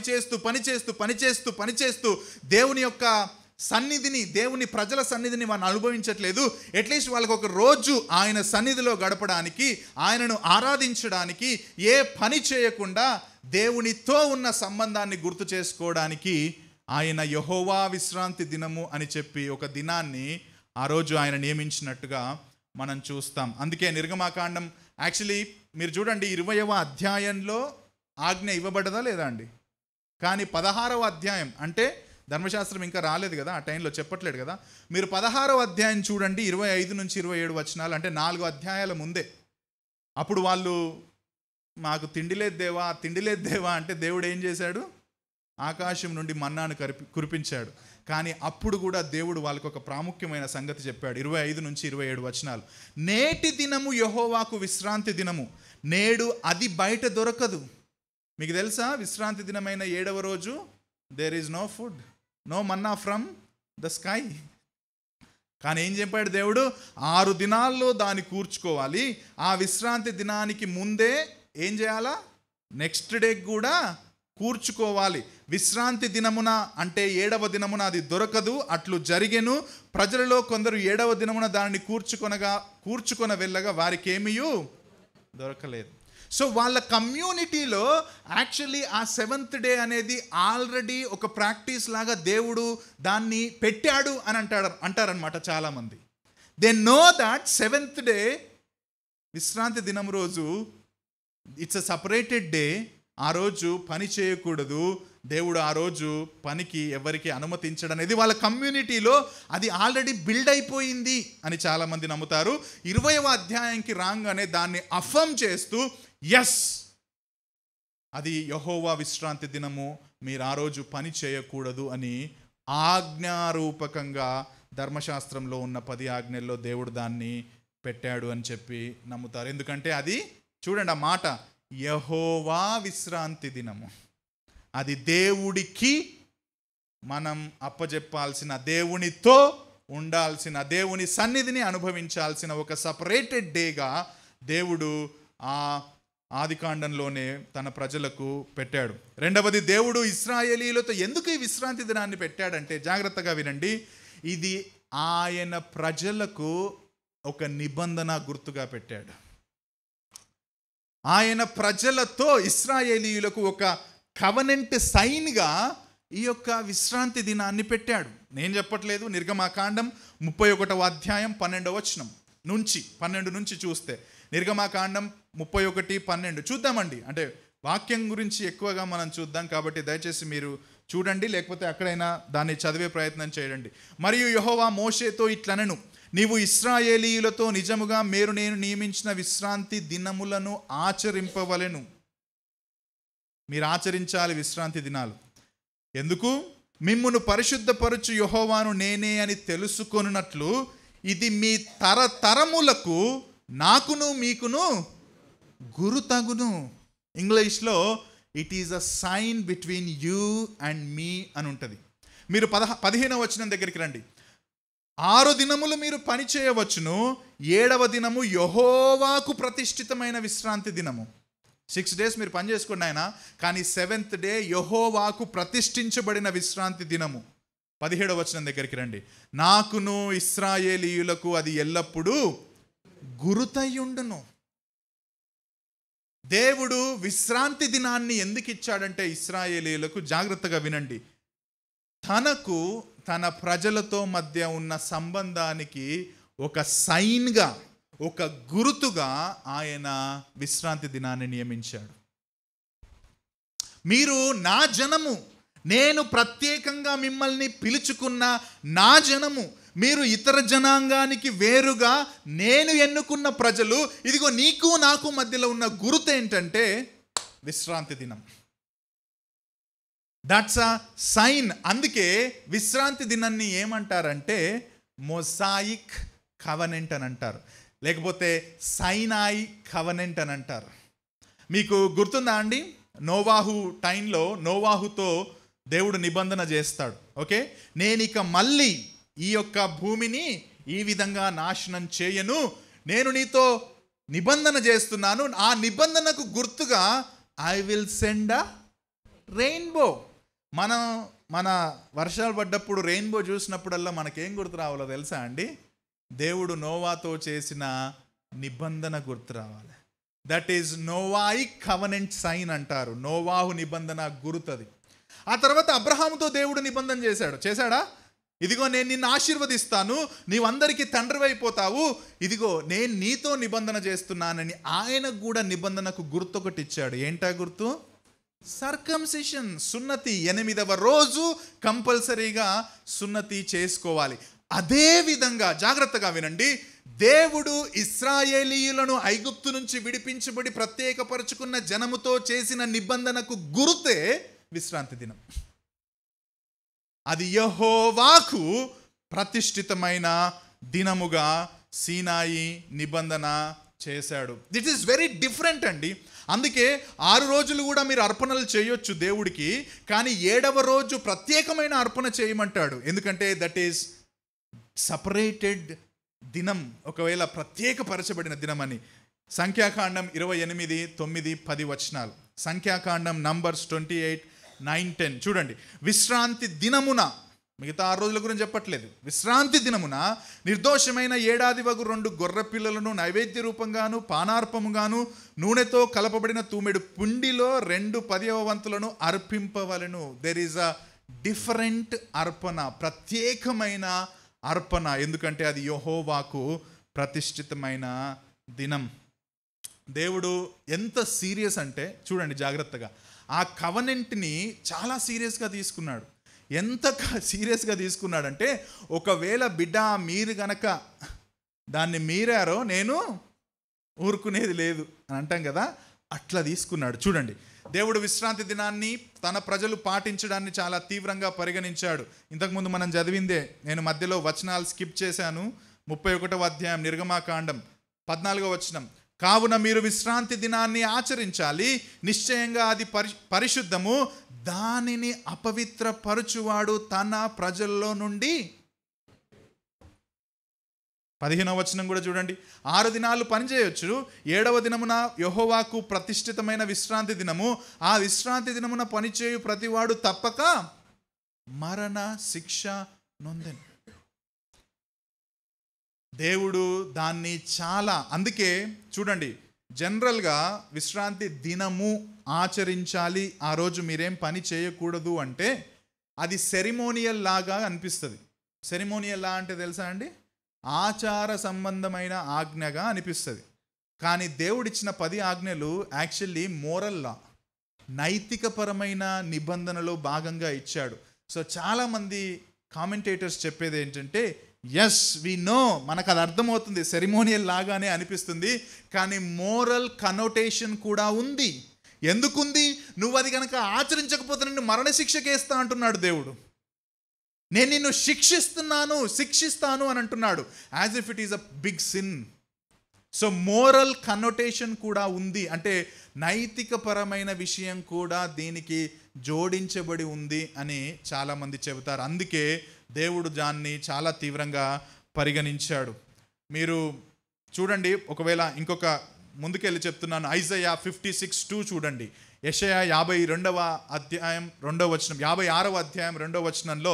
చేస్తూ దేవుని యొక్క సన్నిధిని, దేవుని ప్రజల సన్నిధిని వాళ్ళు అనుభవించట్లేదు. అట్లీస్ట్ వాళ్ళకు ఒక రోజు ఆయన సన్నిధిలో గడపడానికి, ఆయనను ఆరాధించడానికి, ఏ పని చేయకుండా దేవునితో ఉన్న సంబంధాన్ని గుర్తు చేసుకోవడానికి ఆయన యెహోవా విశ్రాంతి దినము అని చెప్పి ఒక దినాన్ని ఆ రోజు ఆయన నియమించినట్టుగా మనం చూస్తాం. అందుకే నిర్గమాకాండం యాక్చువల్లీ మీరు చూడండి 20వ అధ్యాయంలో ఆజ్ఞ ఇవ్వబడ్డదా లేదా అండి? కానీ 16వ అధ్యాయం అంటే ధర్మశాస్త్రం ఇంకా రాలేదు కదా, ఆ టైంలో చెప్పట్లేడు కదా. మీరు 16వ అధ్యాయం చూడండి, 25 నుంచి 27 వచనాలు, అంటే 4 అధ్యాయాల ముందే. అప్పుడు వాళ్ళు మాకు తిండి లేదు దేవా అంటే దేవుడు ఏం చేశాడు? ఆకాశం నుండి మన్నాను కురిపించాడు. కానీ అప్పుడు కూడా దేవుడు వాళ్ళకు ఒక ప్రాముఖ్యమైన సంగతి చెప్పాడు. 25 నుంచి 27 వచనాలు. నేటి దినము యెహోవాకు విశ్రాంతి దినము, నేడు అది బయట దొరకదు. మీకు తెలుసా విశ్రాంతి దినమైన 7వ రోజు there is no food, no manna from the sky. కానీ ఏం చెప్పాడు దేవుడు? 6 దినాల్లో దాన్ని కూర్చుకోవాలి. ఆ విశ్రాంతి దినానికి ముందే ఏం చేయాలా? నెక్స్ట్ డే కూడా కూర్చుకోవాలి. విశ్రాంతి దినమున అంటే 7వ దినమున అది దొరకదు, అట్లు జరిగెను. ప్రజలలో కొందరు 7వ దినమున దానిని కూర్చుకొన వెళ్ళగా వారికి ఏమీ దొరకలేదు. సో వాళ్ళ కమ్యూనిటీలో యాక్చువల్లీ ఆ 7th డే అనేది ఆల్రెడీ ఒక ప్రాక్టీస్ లాగా దేవుడు దాన్ని పెట్టాడు అని అంటారనమాట చాలామంది. They know that 7th day విశ్రాంతి దినం రోజు ఇట్స్ అ సపరేటెడ్ డే. ఆ రోజు పని చేయకూడదు, దేవుడు ఆ రోజు పనికి ఎవరికి అనుమతించడం అనేది వాళ్ళ కమ్యూనిటీలో అది ఆల్రెడీ బిల్డ్ అయిపోయింది అని చాలామంది నమ్ముతారు. 20వ అధ్యాయంకి రాగానే దాన్ని అఫర్మ్ చేస్తూ ఎస్ అది యెహోవా విశ్రాంతి దినము, మీరు ఆ రోజు పని చేయకూడదు అని ఆజ్ఞారూపకంగా ధర్మశాస్త్రంలో ఉన్న 10 ఆజ్ఞల్లో దేవుడు దాన్ని పెట్టాడు అని చెప్పి నమ్ముతారు. ఎందుకంటే అది చూడండి ఆ మాట, యెహోవా విశ్రాంతి దినము, అది దేవుడికి మనం అప్పజెప్పాల్సిన, దేవునితో ఉండాల్సిన, దేవుని సన్నిధిని అనుభవించాల్సిన ఒక సపరేటెడ్ డేగా దేవుడు ఆ ఆదికాండంలోనే తన ప్రజలకు పెట్టాడు. రెండవది, దేవుడు ఇశ్రాయేలీయులతో ఎందుకు ఈ విశ్రాంతి దినాన్ని పెట్టాడంటే జాగ్రత్తగా వినండి, ఇది ఆయన ప్రజలకు ఒక నిబంధన గుర్తుగా పెట్టాడు. ఆయన ప్రజలతో ఇశ్రాయేలీయులకు ఒక కవనెంట్ సైన్గా ఈ యొక్క విశ్రాంతి దినాన్ని పెట్టాడు. నేను చెప్పట్లేదు, నిర్గమాకాండం 31వ అధ్యాయం 12వ వచనం నుంచి 12 నుంచి చూస్తే, నిర్గమాకాండం 31:12 చూద్దామండి. అంటే వాక్యం గురించి ఎక్కువగా మనం చూద్దాం కాబట్టి దయచేసి మీరు చూడండి, లేకపోతే ఎక్కడైనా దాన్ని చదివే ప్రయత్నం చేయండి. మరియు యెహోవా మోషేతో ఇట్లనెను, నీవు ఇశ్రాయేలీయులతో నిజముగా నేను నియమించిన విశ్రాంతి దినములను ఆచరింపవలెను. మీరు ఆచరించాలి విశ్రాంతి దినాలు. ఎందుకు? మిమ్మును పరిశుద్ధపరచు యెహోవాను నేనే అని తెలుసుకొనున్నట్లు ఇది మీ తరతరములకు నాకును మీకును గురుతగును. ఇంగ్లీష్లో it is a sign between you and me అని ఉంటుంది. మీరు 15వ వచనం దగ్గరికి రండి. 6 దినములు మీరు పని చేయవచ్చును, 7వ దినము యెహోవాకు ప్రతిష్ఠితమైన విశ్రాంతి దినము. 6 days మీరు పని చేసుకోండి ఆయన, కానీ 7th day యెహోవాకు ప్రతిష్ఠించబడిన విశ్రాంతి దినము. 17వ వచనం దగ్గరికి రండి. నాకును ఇశ్రాయేలీయులకు అది ఎల్లప్పుడూ గురుతయ్యుండును. దేవుడు విశ్రాంతి దినాన్ని ఎందుకు ఇచ్చాడంటే ఇశ్రాయేలీయులకు, జాగ్రత్తగా వినండి, తనకు తన ప్రజలతో మధ్య ఉన్న సంబంధానికి ఒక సైన్గా, ఒక గుర్తుగా ఆయన విశ్రాంతి దినాన్ని నియమించాడు. మీరు నా జనము, నేను ప్రత్యేకంగా మిమ్మల్ని పిలుచుకున్న నా జనము, మీరు ఇతర జనాంగానికి వేరుగా నేను ఎన్నుకున్న ప్రజలు. ఇదిగో నీకు నాకు మధ్యలో ఉన్న గుర్తు ఏంటంటే విశ్రాంతి దినం. That's a sign. అందుకే విశ్రాంతి దినాన్ని ఏమంటారంటే మొజాయిక్ కవనెంట్ అని అంటారు, లేకపోతే సైనాయి కవనెంట్ అని అంటారు. మీకు గుర్తుందా అండి, నోవాహు టైంలో నోవాహుతో దేవుడు నిబంధన చేస్తాడు. ఓకే, నేను ఇక మళ్ళీ ఈ యొక్క భూమిని ఈ విధంగా నాశనం చేయను, నేను నీతో నిబంధన చేస్తున్నాను, ఆ నిబంధనకు గుర్తుగా I will send a rainbow. మన వర్షాలు పడ్డప్పుడు రెయిన్బో చూసినప్పుడల్లా మనకేం గుర్తు రావాలో తెలుసా అండి? దేవుడు నోవాతో చేసిన నిబంధన గుర్తు రావాలి. దట్ ఈజ్ నోవాయిక్ కవనెంట్ సైన్ అంటారు. నోవాహు నిబంధన గుర్తది. ఆ తర్వాత అబ్రహాముతో దేవుడు నిబంధన చేశాడా? ఇదిగో నేను నిన్ను ఆశీర్వదిస్తాను, నీవందరికీ తండ్రి అయిపోతావు, ఇదిగో నేను నీతో నిబంధన చేస్తున్నానని ఆయనకు కూడా నిబంధనకు గుర్తు ఒకటి ఇచ్చాడు. ఏంటా గుర్తు? సర్కంసిషన్, సున్నతి. 8వ రోజు కంపల్సరీగా సున్నతి చేసుకోవాలి. అదే విధంగా జాగ్రత్తగా వినండి, దేవుడు ఇశ్రాయేలీయులను ఐగుప్తు నుంచి విడిపించబడి ప్రత్యేకపరుచుకున్న జనముతో చేసిన నిబంధనకు గుర్తే విశ్రాంతి దినం. అది యెహోవాకు ప్రతిష్ఠితమైన దినముగా సీనాయి నిబంధన చేశాడు. దిట్ ఈస్ వెరీ డిఫరెంట్ అండి. అందుకే 6 రోజులు కూడా మీరు అర్పణలు చేయొచ్చు దేవుడికి, కానీ 7వ రోజు ప్రత్యేకమైన అర్పణ చేయమంటాడు. ఎందుకంటే దట్ ఈస్ సపరేటెడ్ దినం, ఒకవేళ ప్రత్యేకపరచబడిన దినం అని. సంఖ్యాకాండం 28, 9, 10 వచనాలు. సంఖ్యాకాండం నంబర్స్ 28, 9, 10 చూడండి. విశ్రాంతి దినమున, మిగతా 6 రోజుల గురించి చెప్పట్లేదు, విశ్రాంతి దినమున నిర్దోషమైన ఏడాదివగు 2 గొర్రె పిల్లలను నైవేద్య రూపంగాను పానార్పముగాను నూనెతో కలపబడిన తూమెడు పుండిలో 2 10వ వంతులను అర్పింపవలెను. దెర్ ఈజ్ అ డిఫరెంట్ అర్పణ, ప్రత్యేకమైన అర్పణ, ఎందుకంటే అది యెహోవాకు ప్రతిష్ఠితమైన దినం. దేవుడు ఎంత సీరియస్ అంటే చూడండి జాగ్రత్తగా, ఆ కవనెంట్ని చాలా సీరియస్గా తీసుకున్నాడు. ఎంత సీరియస్గా తీసుకున్నాడంటే, ఒకవేళ బిడ్డ మీరు గనక దాన్ని మీరారో నేను ఊరుకునేది లేదు అని అంటాం కదా, అట్లా తీసుకున్నాడు. చూడండి, దేవుడు విశ్రాంతి దినాన్ని తన ప్రజలు పాటించడాన్ని చాలా తీవ్రంగా పరిగణించాడు. ఇంతకుముందు మనం చదివిందే, నేను మధ్యలో వచనాలు స్కిప్ చేశాను. 31వ అధ్యాయం నిర్గమాకాండం 14వ వచనం. కావున మీరు విశ్రాంతి దినాన్ని ఆచరించాలి, నిశ్చయంగా అది పరిశుద్ధము, దానిని అపవిత్రపరచువాడు తన ప్రజల్లో నుండి. 15వ వచనం కూడా చూడండి. 6 దినాలు పనిచేయొచ్చు, 7వ దినమున యెహోవాకు ప్రతిష్ఠితమైన విశ్రాంతి దినము, ఆ విశ్రాంతి దినమున పనిచేయు ప్రతివాడు తప్పక మరణ శిక్ష నొందెను. దేవుడు దాన్ని చాలా, అందుకే చూడండి, జనరల్గా విశ్రాంతి దినము ఆచరించాలి, ఆ రోజు మీరేం పని చేయకూడదు అంటే అది సెరిమోనియల్ లాగా అనిపిస్తుంది. సెరిమోనియల్ లా అంటే తెలుసా అండి? ఆచార సంబంధమైన ఆజ్ఞగా అనిపిస్తుంది. కానీ దేవుడిచ్చిన 10 ఆజ్ఞలు యాక్చువల్లీ మోరల్ లా, నైతికపరమైన నిబంధనలో భాగంగా ఇచ్చాడు. సో చాలామంది కామెంటేటర్స్ చెప్పేది ఏంటంటే, ఎస్ వి నో, మనకు అది అర్థమవుతుంది, సెరిమోనియల్ లాగానే అనిపిస్తుంది, కానీ మోరల్ కనోటేషన్ కూడా ఉంది. ఎందుకుంది? నువ్వు అది కనుక ఆచరించకపోతే నిన్ను మరణశిక్షకేస్తా అంటున్నాడు దేవుడు. నేను నిన్ను శిక్షిస్తాను అని అంటున్నాడు, as if it is a big sin. So moral connotation కూడా ఉంది, అంటే నైతికపరమైన విషయం కూడా దీనికి జోడించబడి ఉంది అని చాలామంది చెబుతారు. అందుకే దేవుడు దాన్ని చాలా తీవ్రంగా పరిగణించాడు. మీరు చూడండి, ఒకవేళ ఇంకొక ముందుకెళ్ళి చెప్తున్నాను, ఐజయా 56:2 చూడండి. యెషయా 52వ అధ్యాయం 2వ వచనం, 56వ అధ్యాయం 2వ వచనంలో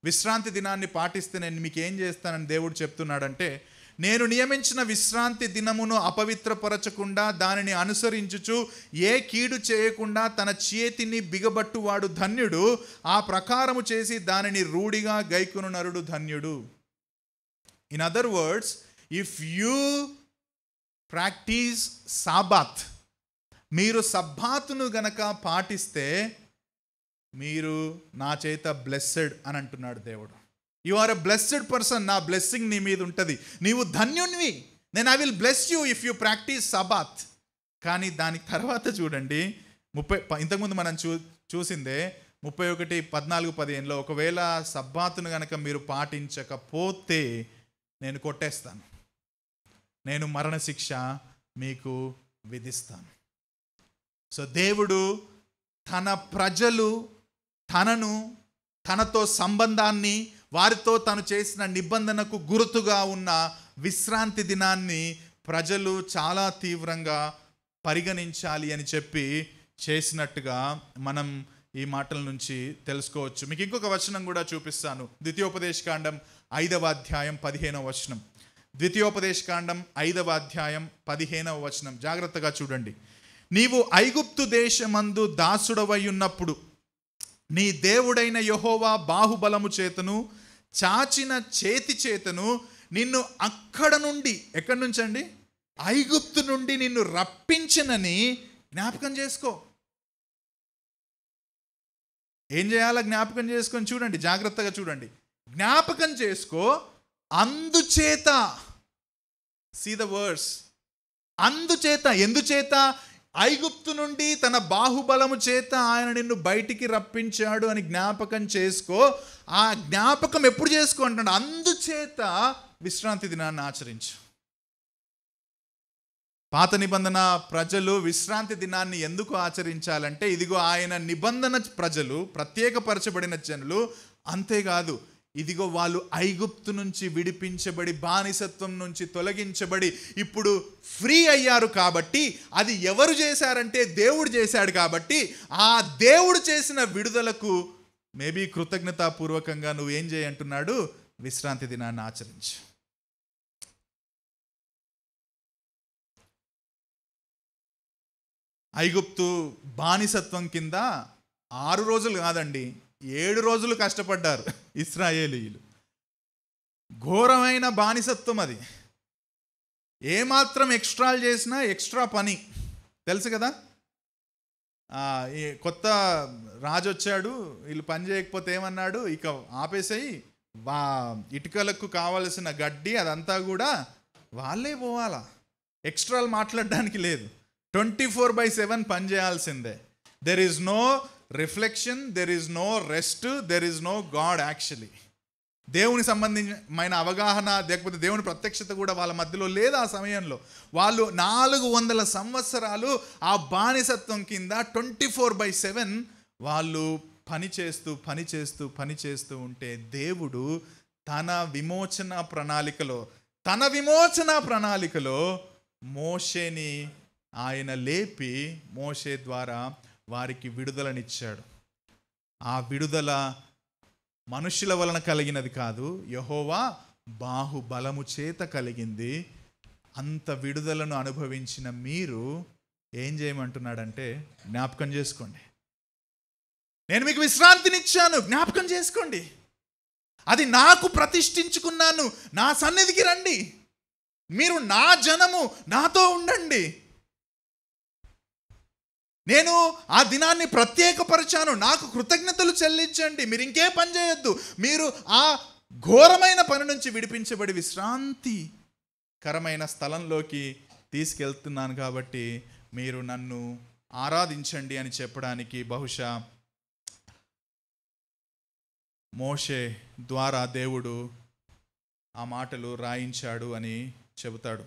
విశ్రాంతి దినాన్ని పాటిస్తే నేను మీకు ఏం చేస్తానని దేవుడు చెప్తున్నాడంటే, నేను నియమించిన విశ్రాంతి దినమును అపవిత్రపరచకుండా దానిని అనుసరించుచు ఏ కీడు చేయకుండా తన చేతిని బిగబట్టువాడు ధన్యుడు, ఆ ప్రకారము చేసి దానిని రూఢిగా గైకొను నరుడు ధన్యుడు. In other words, if you practise Sabbath, మీరు సబ్బాతును గనక పాటిస్తే మీరు నా చేత బ్లెస్సెడ్ అని అంటున్నాడు దేవుడు. You are a blessed person, నా బ్లెస్సింగ్ నీ మీద ఉంటుంది, నీవు ధన్యునివి, నేను I will bless you if you practice Sabbath. కానీ దానికి తర్వాత చూడండి, ఇంతకుముందు మనం చూసిందే 31:14-15లో, ఒకవేళ సబ్బాతును గనక మీరు పాటించకపోతే నేను కొట్టేస్తాను, నేను మరణశిక్ష మీకు విధిస్తాను. సో దేవుడు తన ప్రజలు తనతో సంబంధాన్ని, వారితో తను చేసిన నిబంధనకు గుర్తుగా ఉన్న విశ్రాంతి దినాన్ని ప్రజలు చాలా తీవ్రంగా పరిగణించాలి అని చెప్పి చేసినట్టుగా మనం ఈ మాటల నుంచి తెలుసుకోవచ్చు. మీకు ఇంకొక వచనం కూడా చూపిస్తాను. ద్వితీయోపదేశకాండం 5వ అధ్యాయం 15వ వచనం. ద్వితీయోపదేశకాండం 5వ అధ్యాయం 15వ వచనం జాగ్రత్తగా చూడండి. నీవు ఐగుప్తు దేశమందు దాసుడవై ఉన్నప్పుడు నీ దేవుడైన యెహోవా బాహుబలము చేతను చాచిన చేతి చేతను నిన్ను అక్కడ నుండి, ఎక్కడి నుంచి అండి? ఐగుప్తు నుండి నిన్ను రప్పించనని జ్ఞాపకం చేసుకో. ఏం చేయాలో జ్ఞాపకం చేసుకొని చూడండి, జాగ్రత్తగా చూడండి. జ్ఞాపకం చేసుకో, అందుచేత, సీ ద వర్డ్స్, అందుచేత, ఎందుచేత? ఐగుప్తు నుండి తన బాహుబలము చేత ఆయన నిన్ను బయటికి రప్పించాడు అని జ్ఞాపకం చేసుకో. ఆ జ్ఞాపకం ఎప్పుడు చేసుకో అంటాడు? అందుచేత విశ్రాంతి దినాన్ని ఆచరించు. పాత నిబంధన ప్రజలు విశ్రాంతి దినాన్ని ఎందుకు ఆచరించాలంటే, ఇదిగో ఆయన నిబంధన ప్రజలు, ప్రత్యేకపరచబడిన జనులు. అంతేకాదు, ఇదిగో వాళ్ళు ఐగుప్తు నుంచి విడిపించబడి, బానిసత్వం నుంచి తొలగించబడి ఇప్పుడు ఫ్రీ అయ్యారు. కాబట్టి అది ఎవరు చేశారంటే దేవుడు చేశాడు. కాబట్టి ఆ దేవుడు చేసిన విడుదలకు మేబీ కృతజ్ఞతాపూర్వకంగా నువ్వేం చేయంటున్నాడు? విశ్రాంతి దినాన్ని ఆచరించు. ఐగుప్తు బానిసత్వం కింద 6 రోజులు కాదండి, 7 రోజులు కష్టపడ్డారు ఇశ్రాయేలీయులు. ఘోరమైన బానిసత్వం అది. ఏమాత్రం ఎక్స్ట్రాలు చేసినా ఎక్స్ట్రా పని, తెలుసు కదా. ఈ కొత్త రాజు వచ్చాడు, వీళ్ళు పని చేయకపోతే ఏమన్నాడు? ఇక ఆపేసాయి, ఇటుకలకు కావలసిన గడ్డి అదంతా కూడా వాళ్ళే పోవాలా, ఎక్స్ట్రాలు మాట్లాడడానికి లేదు. 24/7 పని చేయాల్సిందే. There is no reflection, there is no rest, there is no God. Actually దేవుని సంబంధించిన అవగాహన లేకపోతే దేవుని ప్రత్యక్షత కూడా వాళ్ళ మధ్యలో లేదు. ఆ సమయంలో వాళ్ళు 400 సంవత్సరాలు ఆ బానిసత్వం కింద 24/7 వాళ్ళు పని చేస్తూ ఉంటే దేవుడు తన విమోచన ప్రణాళికలో మోషేని ఆయన లేపి మోషే ద్వారా వారికి విడుదలనిచ్చాడు. ఆ విడుదల మనుషుల వలన కలిగినది కాదు, యెహోవా బాహుబలము చేత కలిగింది. అంత విడుదలను అనుభవించిన మీరు ఏం చేయమంటున్నాడంటే, జ్ఞాపకం చేసుకోండి. నేను మీకు విశ్రాంతినిచ్చాను, జ్ఞాపకం చేసుకోండి. అది నాకు ప్రతిష్ఠించుకున్నాను, నా సన్నిధికి రండి, మీరు నా జనము, నాతో ఉండండి. నేను ఆ దినాన్ని ప్రత్యేకపరిచాను, నాకు కృతజ్ఞతలు చెల్లించండి. మీరు ఇంకే పని చేయొద్దు, మీరు ఆ ఘోరమైన పని నుంచి విడిపించబడి విశ్రాంతికరమైన స్థలంలోకి తీసుకెళ్తున్నాను కాబట్టి మీరు నన్ను ఆరాధించండి అని చెప్పడానికి బహుశా మోషే ద్వారా దేవుడు ఆ మాటలు రాయించాడు అని చెబుతాడు.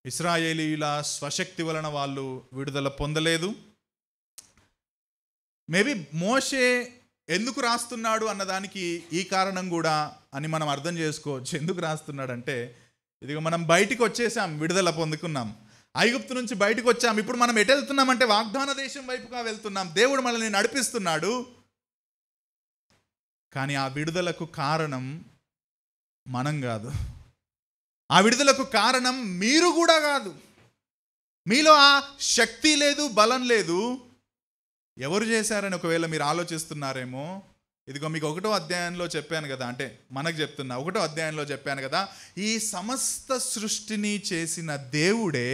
ఇశ్రాయేలీయుల స్వశక్తి వలన వాళ్ళు విడుదల పొందలేదు. మేబీ మోషే ఎందుకు రాస్తున్నాడు అన్నదానికి ఈ కారణం కూడా అని మనం అర్థం చేసుకోవచ్చు. ఎందుకు రాస్తున్నాడంటే, ఇదిగో మనం బయటికి వచ్చేసాం, విడుదల పొందుకున్నాం, ఐగుప్తు నుంచి బయటకు వచ్చాం. ఇప్పుడు మనం ఎటు వెళ్తున్నామంటే వాగ్దాన దేశం వైపుగా వెళ్తున్నాం. దేవుడు మనల్ని నడిపిస్తున్నాడు. కానీ ఆ విడుదలకు కారణం మనం కాదు. ఆ విడుదలకు కారణం మీరు కూడా కాదు. మీలో ఆ శక్తి లేదు, బలం లేదు. ఎవరు చేశారని ఒకవేళ మీరు ఆలోచిస్తున్నారేమో, ఇదిగో మీకు 1వ అధ్యాయంలో చెప్పాను కదా, అంటే మనకు చెప్తున్నా 1వ అధ్యాయంలో చెప్పాను కదా, ఈ సమస్త సృష్టిని చేసిన దేవుడే,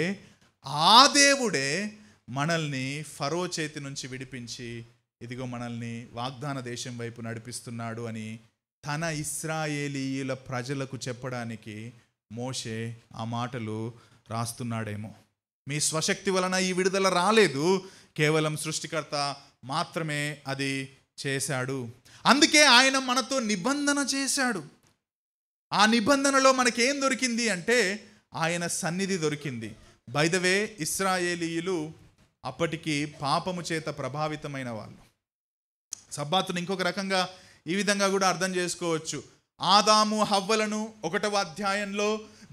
ఆ దేవుడే మనల్ని ఫరో చేతి నుంచి విడిపించి ఇదిగో మనల్ని వాగ్దాన దేశం వైపు నడిపిస్తున్నాడు అని తన ఇశ్రాయేలీయుల ప్రజలకు చెప్పడానికి మోషే ఆ మాటలు రాస్తున్నాడేమో. మీ స్వశక్తి వలన ఈ విడుదల రాలేదు, కేవలం సృష్టికర్త మాత్రమే అది చేశాడు. అందుకే ఆయన మనతో నిబంధన చేశాడు. ఆ నిబంధనలో మనకేం దొరికింది అంటే ఆయన సన్నిధి దొరికింది. బై ద వే, ఇశ్రాయేలీయులు అప్పటికి పాపము చేత ప్రభావితమైన వాళ్ళు. సబ్బాతును ఇంకొక రకంగా ఈ విధంగా కూడా అర్థం చేసుకోవచ్చు. ఆదాము హవ్వలను 1వ అధ్యాయంలో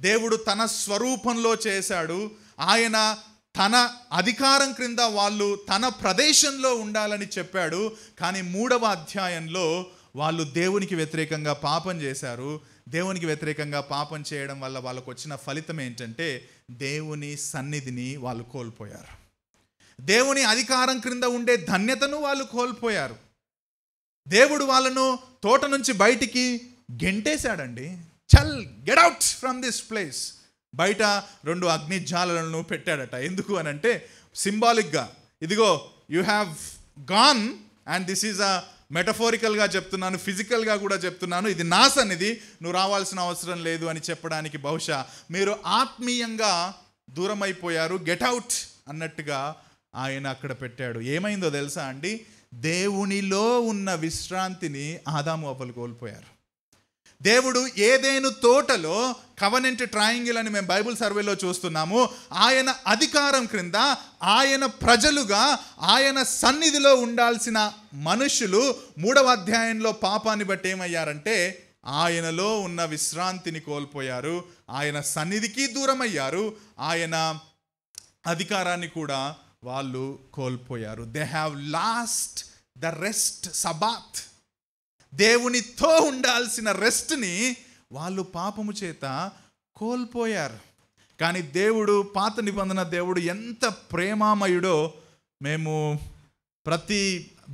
దేవుడు తన స్వరూపంలో చేశాడు. ఆయన తన అధికారం క్రింద వాళ్ళు తన ప్రదేశంలో ఉండాలని చెప్పాడు. కానీ 3వ అధ్యాయంలో వాళ్ళు దేవునికి వ్యతిరేకంగా పాపం చేశారు. దేవునికి వ్యతిరేకంగా పాపం చేయడం వల్ల వాళ్ళకు వచ్చిన ఫలితం ఏంటంటే దేవుని సన్నిధిని వాళ్ళు కోల్పోయారు. దేవుని అధికారం క్రింద ఉండే ధన్యతను వాళ్ళు కోల్పోయారు. దేవుడు వాళ్ళను తోట నుంచి బయటికి గెంటేశాడండి. చల్, get out from this place. బయట 2 అగ్నిజ్వాలలను పెట్టాడట. ఎందుకు అని అంటే సింబాలిక్గా, ఇదిగో you have gone and this is a మెటఫోరికల్గా చెప్తున్నాను, ఫిజికల్గా కూడా చెప్తున్నాను, ఇది నా సన్నిధి, నువ్వు రావాల్సిన అవసరం లేదు అని చెప్పడానికి బహుశా మీరు ఆత్మీయంగా దూరం అయిపోయారు, గెట్ అవుట్ అన్నట్టుగా ఆయన అక్కడ పెట్టాడు. ఏమైందో తెలుసా అండి, దేవునిలో ఉన్న విశ్రాంతిని ఆదాము అవ్వలు కోల్పోయారు. దేవుడు ఏదేను తోటలో కవనెంట్ ట్రయాంగిల్ అని మేము బైబుల్ సర్వేలో చూస్తున్నాము. ఆయన అధికారం క్రింద ఆయన ప్రజలుగా ఆయన సన్నిధిలో ఉండాల్సిన మనుషులు 3వ అధ్యాయంలో పాపాన్ని బట్టి ఏమయ్యారంటే ఆయనలో ఉన్న విశ్రాంతిని కోల్పోయారు, ఆయన సన్నిధికి దూరం అయ్యారు, ఆయన అధికారాన్ని కూడా వాళ్ళు కోల్పోయారు. They have lost the rest, Sabbath, దేవునితో ఉండాల్సిన రెస్ట్ని వాళ్ళు పాపము చేత కోల్పోయారు. కానీ దేవుడు, పాత నిబంధన దేవుడు ఎంత ప్రేమామయుడో మేము ప్రతి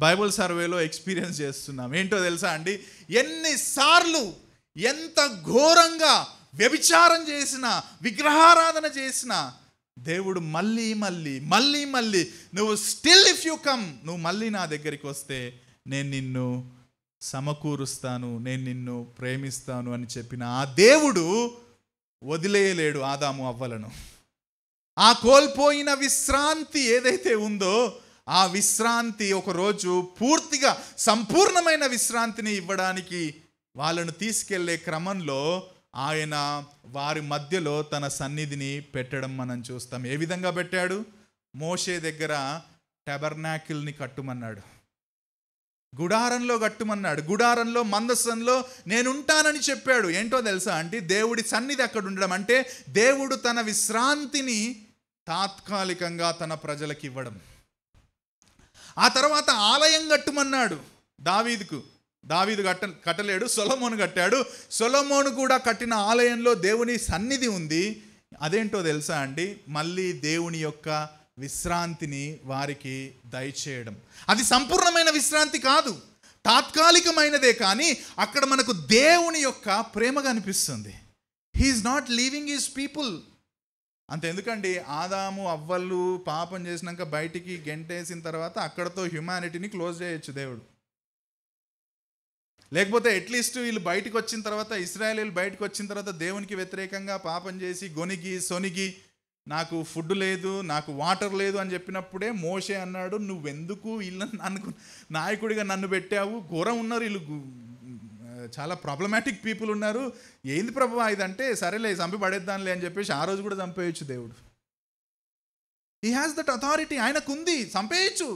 బైబుల్ సర్వేలో ఎక్స్పీరియన్స్ చేస్తున్నాం. ఏంటో తెలుసా అండి, ఎన్నిసార్లు ఎంత ఘోరంగా వ్యభిచారం చేసిన, విగ్రహారాధన చేసిన దేవుడు మళ్ళీ మళ్ళీ మళ్ళీ మళ్ళీ నువ్వు స్టిల్ ఇఫ్ యూ కమ్, నువ్వు మళ్ళీ నా దగ్గరికి వస్తే నేను నిన్ను సమకూరుస్తాను, నేను నిన్ను ప్రేమిస్తాను అని చెప్పిన ఆ దేవుడు వదిలేయలేడు ఆదాము అవ్వలను. ఆ కోల్పోయిన విశ్రాంతి ఏదైతే ఉందో ఆ విశ్రాంతి ఒకరోజు పూర్తిగా సంపూర్ణమైన విశ్రాంతిని ఇవ్వడానికి వాళ్ళను తీసుకెళ్లే క్రమంలో ఆయన వారి మధ్యలో తన సన్నిధిని పెట్టడం మనం చూస్తాం. ఏ విధంగా పెట్టాడు? మోషే దగ్గర టెబర్నాకిల్ని కట్టుమన్నాడు, గుడారంలో కట్టుమన్నాడు, గుడారంలో మందసంలో నేనుంటానని చెప్పాడు. ఏంటో తెలుసా అంటే దేవుడి సన్నిధి అక్కడ ఉండడం అంటే దేవుడు తన విశ్రాంతిని తాత్కాలికంగా తన ప్రజలకు ఇవ్వడం. ఆ తర్వాత ఆలయం కట్టుమన్నాడు దావీదుకు. దావీదు కట్టలేడు, సొలొమోను కట్టాడు. సొలొమోను కూడా కట్టిన ఆలయంలో దేవుని సన్నిధి ఉంది. అదేంటో తెలుసా అండి, మళ్ళీ దేవుని యొక్క విశ్రాంతిని వారికి దయచేయడం. అది సంపూర్ణమైన విశ్రాంతి కాదు, తాత్కాలికమైనదే, కానీ అక్కడ మనకు దేవుని యొక్క ప్రేమ కనిపిస్తుంది. He is not leaving his people. అంత ఎందుకండి, ఆదాము అవ్వలు పాపం చేసినాక బయటికి గెంటేసిన తర్వాత అక్కడతో హ్యుమానిటీని క్లోజ్ చేయొచ్చు దేవుడు. లేకపోతే అట్లీస్ట్ వీళ్ళు బయటకు వచ్చిన తర్వాత, ఇశ్రాయేలీలు బయటకు వచ్చిన తర్వాత దేవునికి వ్యతిరేకంగా పాపం చేసి గొనిగి సొనిగి నాకు ఫుడ్ లేదు, నాకు వాటర్ లేదు అని చెప్పినప్పుడే మోషే అన్నాడు, నువ్వెందుకు వీళ్ళని నాయకుడిగా నన్ను పెట్టావు, ఘోరం ఉన్నారు వీళ్ళు, చాలా ప్రాబ్లమాటిక్ పీపుల్ ఉన్నారు, ఏంది ప్రభువా ఇదంటే, సరేలే చంపి పడేద్దాంలే అని చెప్పేసి ఆ రోజు కూడా చంపేయచ్చు దేవుడు. హీ హ్యాస్ దట్ అథారిటీ, ఆయనకుంది, చంపేయచ్చు.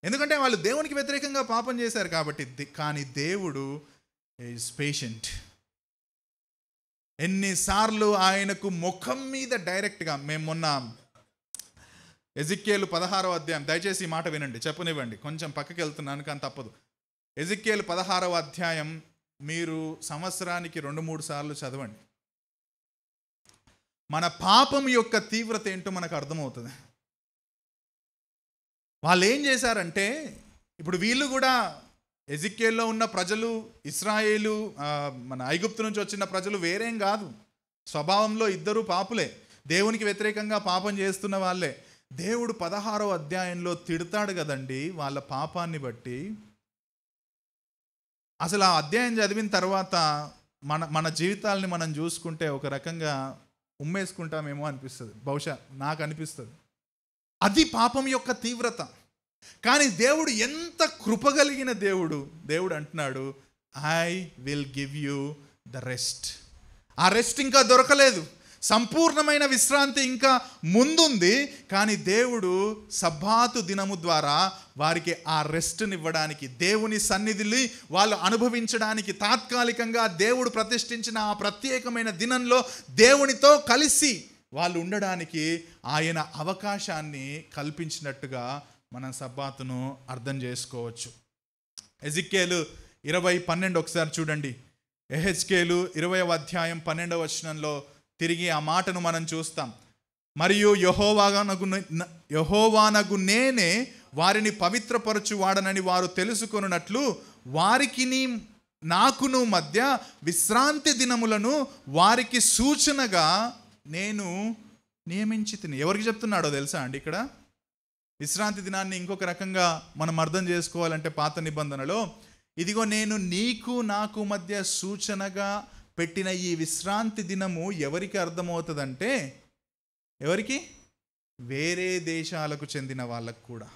ఎందుకంటే వాళ్ళు దేవునికి వ్యతిరేకంగా పాపం చేశారు కాబట్టి. కానీ దేవుడు ఈజ్ పేషెంట్. ఎన్నిసార్లు ఆయనకు ముఖం మీద డైరెక్ట్గా, మేము మొన్న ఎజిక్యేలు 16వ అధ్యాయం, దయచేసి ఈ మాట వినండి, చెప్పనివ్వండి, కొంచెం పక్కకి వెళ్తున్నాను కానీ తప్పదు. ఎజిక్యేలు 16వ అధ్యాయం మీరు సంవత్సరానికి 2-3 సార్లు చదవండి. మన పాపం యొక్క తీవ్రత ఏంటో మనకు అర్థమవుతుంది. వాళ్ళు ఏం చేశారంటే, ఇప్పుడు వీళ్ళు కూడా ఎజిక్యేల్లో ఉన్న ప్రజలు, ఇశ్రాయేలు, మన ఐగుప్తు నుంచి వచ్చిన ప్రజలు వేరేం కాదు, స్వభావంలో ఇద్దరు పాపులే, దేవునికి వ్యతిరేకంగా పాపం చేస్తున్న వాళ్ళే. దేవుడు 16వ అధ్యాయంలో తిడతాడు కదండి వాళ్ళ పాపాన్ని బట్టి. అసలు ఆ అధ్యాయం చదివిన తర్వాత మన జీవితాలని మనం చూసుకుంటే ఒక రకంగా ఉమ్మేసుకుంటామేమో అనిపిస్తుంది, బహుశా నాకు అనిపిస్తుంది. అది పాపం యొక్క తీవ్రత. కానీ దేవుడు ఎంత కృపగలిగిన దేవుడు అంటున్నాడు, I will give you the rest. ఆ రెస్ట్ ఇంకా దొరకలేదు, సంపూర్ణమైన విశ్రాంతి ఇంకా ముందుంది. కానీ దేవుడు సబ్బాతు దినము ద్వారా వారికి ఆ రెస్ట్ని ఇవ్వడానికి, దేవుని సన్నిధిని వాళ్ళు అనుభవించడానికి, తాత్కాలికంగా దేవుడు ప్రతిష్ఠించిన ఆ ప్రత్యేకమైన దినంలో దేవునితో కలిసి వాళ్ళు ఉండడానికి ఆయన అవకాశాన్ని కల్పించినట్టుగా మనం సబ్బాతును అర్థం చేసుకోవచ్చు. ఎజిక్యేలు 20:12 ఒకసారి చూడండి. యెహెజ్కేలు 20వ అధ్యాయం 12వ వచనంలో తిరిగి ఆ మాటను మనం చూస్తాం. మరియు యెహోవానగు నేనే వారిని పవిత్రపరచువాడనని వారు తెలుసుకొనున్నట్లు వారికి నాకును మధ్య విశ్రాంతి దినములను వారికి సూచనగా నేను నియమించి తిని. ఎవరికి చెప్తున్నాడో తెలుసా అండి? ఇక్కడ విశ్రాంతి దినాన్ని ఇంకొక రకంగా మనం అర్థం చేసుకోవాలంటే పాత నిబంధనలో, ఇదిగో నేను నీకు నాకు మధ్య సూచనగా పెట్టిన ఈ విశ్రాంతి దినము ఎవరికి అర్థమవుతుందంటే, ఎవరికి? వేరే దేశాలకు చెందిన వాళ్ళకు కూడా.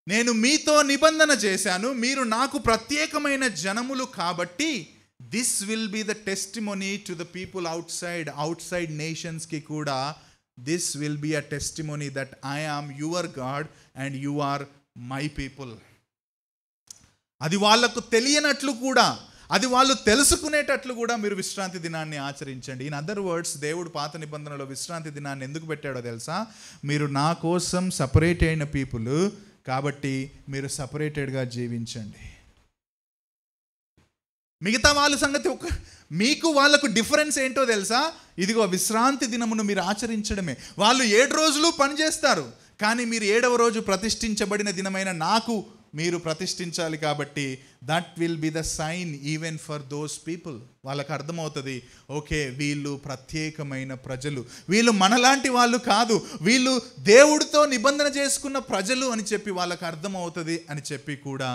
నేను మీతో నిబంధన చేశాను, మీరు నాకు ప్రత్యేకమైన జనములు కాబట్టి this will be the testimony to the people outside నేషన్స్కి కూడా this will be a testimony that I am your God and you are my people. అది వాళ్ళకు తెలియనట్లు కూడా, అది వాళ్ళు తెలుసుకునేటట్లు కూడా మీరు విశ్రాంతి దినాన్ని ఆచరించండి. ఇన్ అదర్ వర్డ్స్, దేవుడు పాత నిబంధనలో విశ్రాంతి దినాన్ని ఎందుకు పెట్టాడో తెలుసా? మీరు నా కోసం సపరేట్ అయిన పీపుల్ కాబట్టి మీరు సపరేటెడ్గా జీవించండి. మిగతా వాళ్ళ సంగతి మీకు వాళ్ళకు డిఫరెన్స్ ఏంటో తెలుసా? ఇదిగో విశ్రాంతి దినమును మీరు ఆచరించడమే. వాళ్ళు 7 రోజులు పనిచేస్తారు, కానీ మీరు 7వ రోజు ప్రతిష్ఠించబడిన దినమైన నాకు మీరు ప్రతిష్ఠించాలి. కాబట్టి that will be the sign even for those people. వాళ్ళకి అర్థమవుతుంది, ఓకే వీళ్ళు ప్రత్యేకమైన ప్రజలు, వీళ్ళు మనలాంటి వాళ్ళు కాదు, వీళ్ళు దేవుడితో నిబంధన చేసుకున్న ప్రజలు అని చెప్పి వాళ్ళకి అర్థమవుతుంది అని చెప్పి కూడా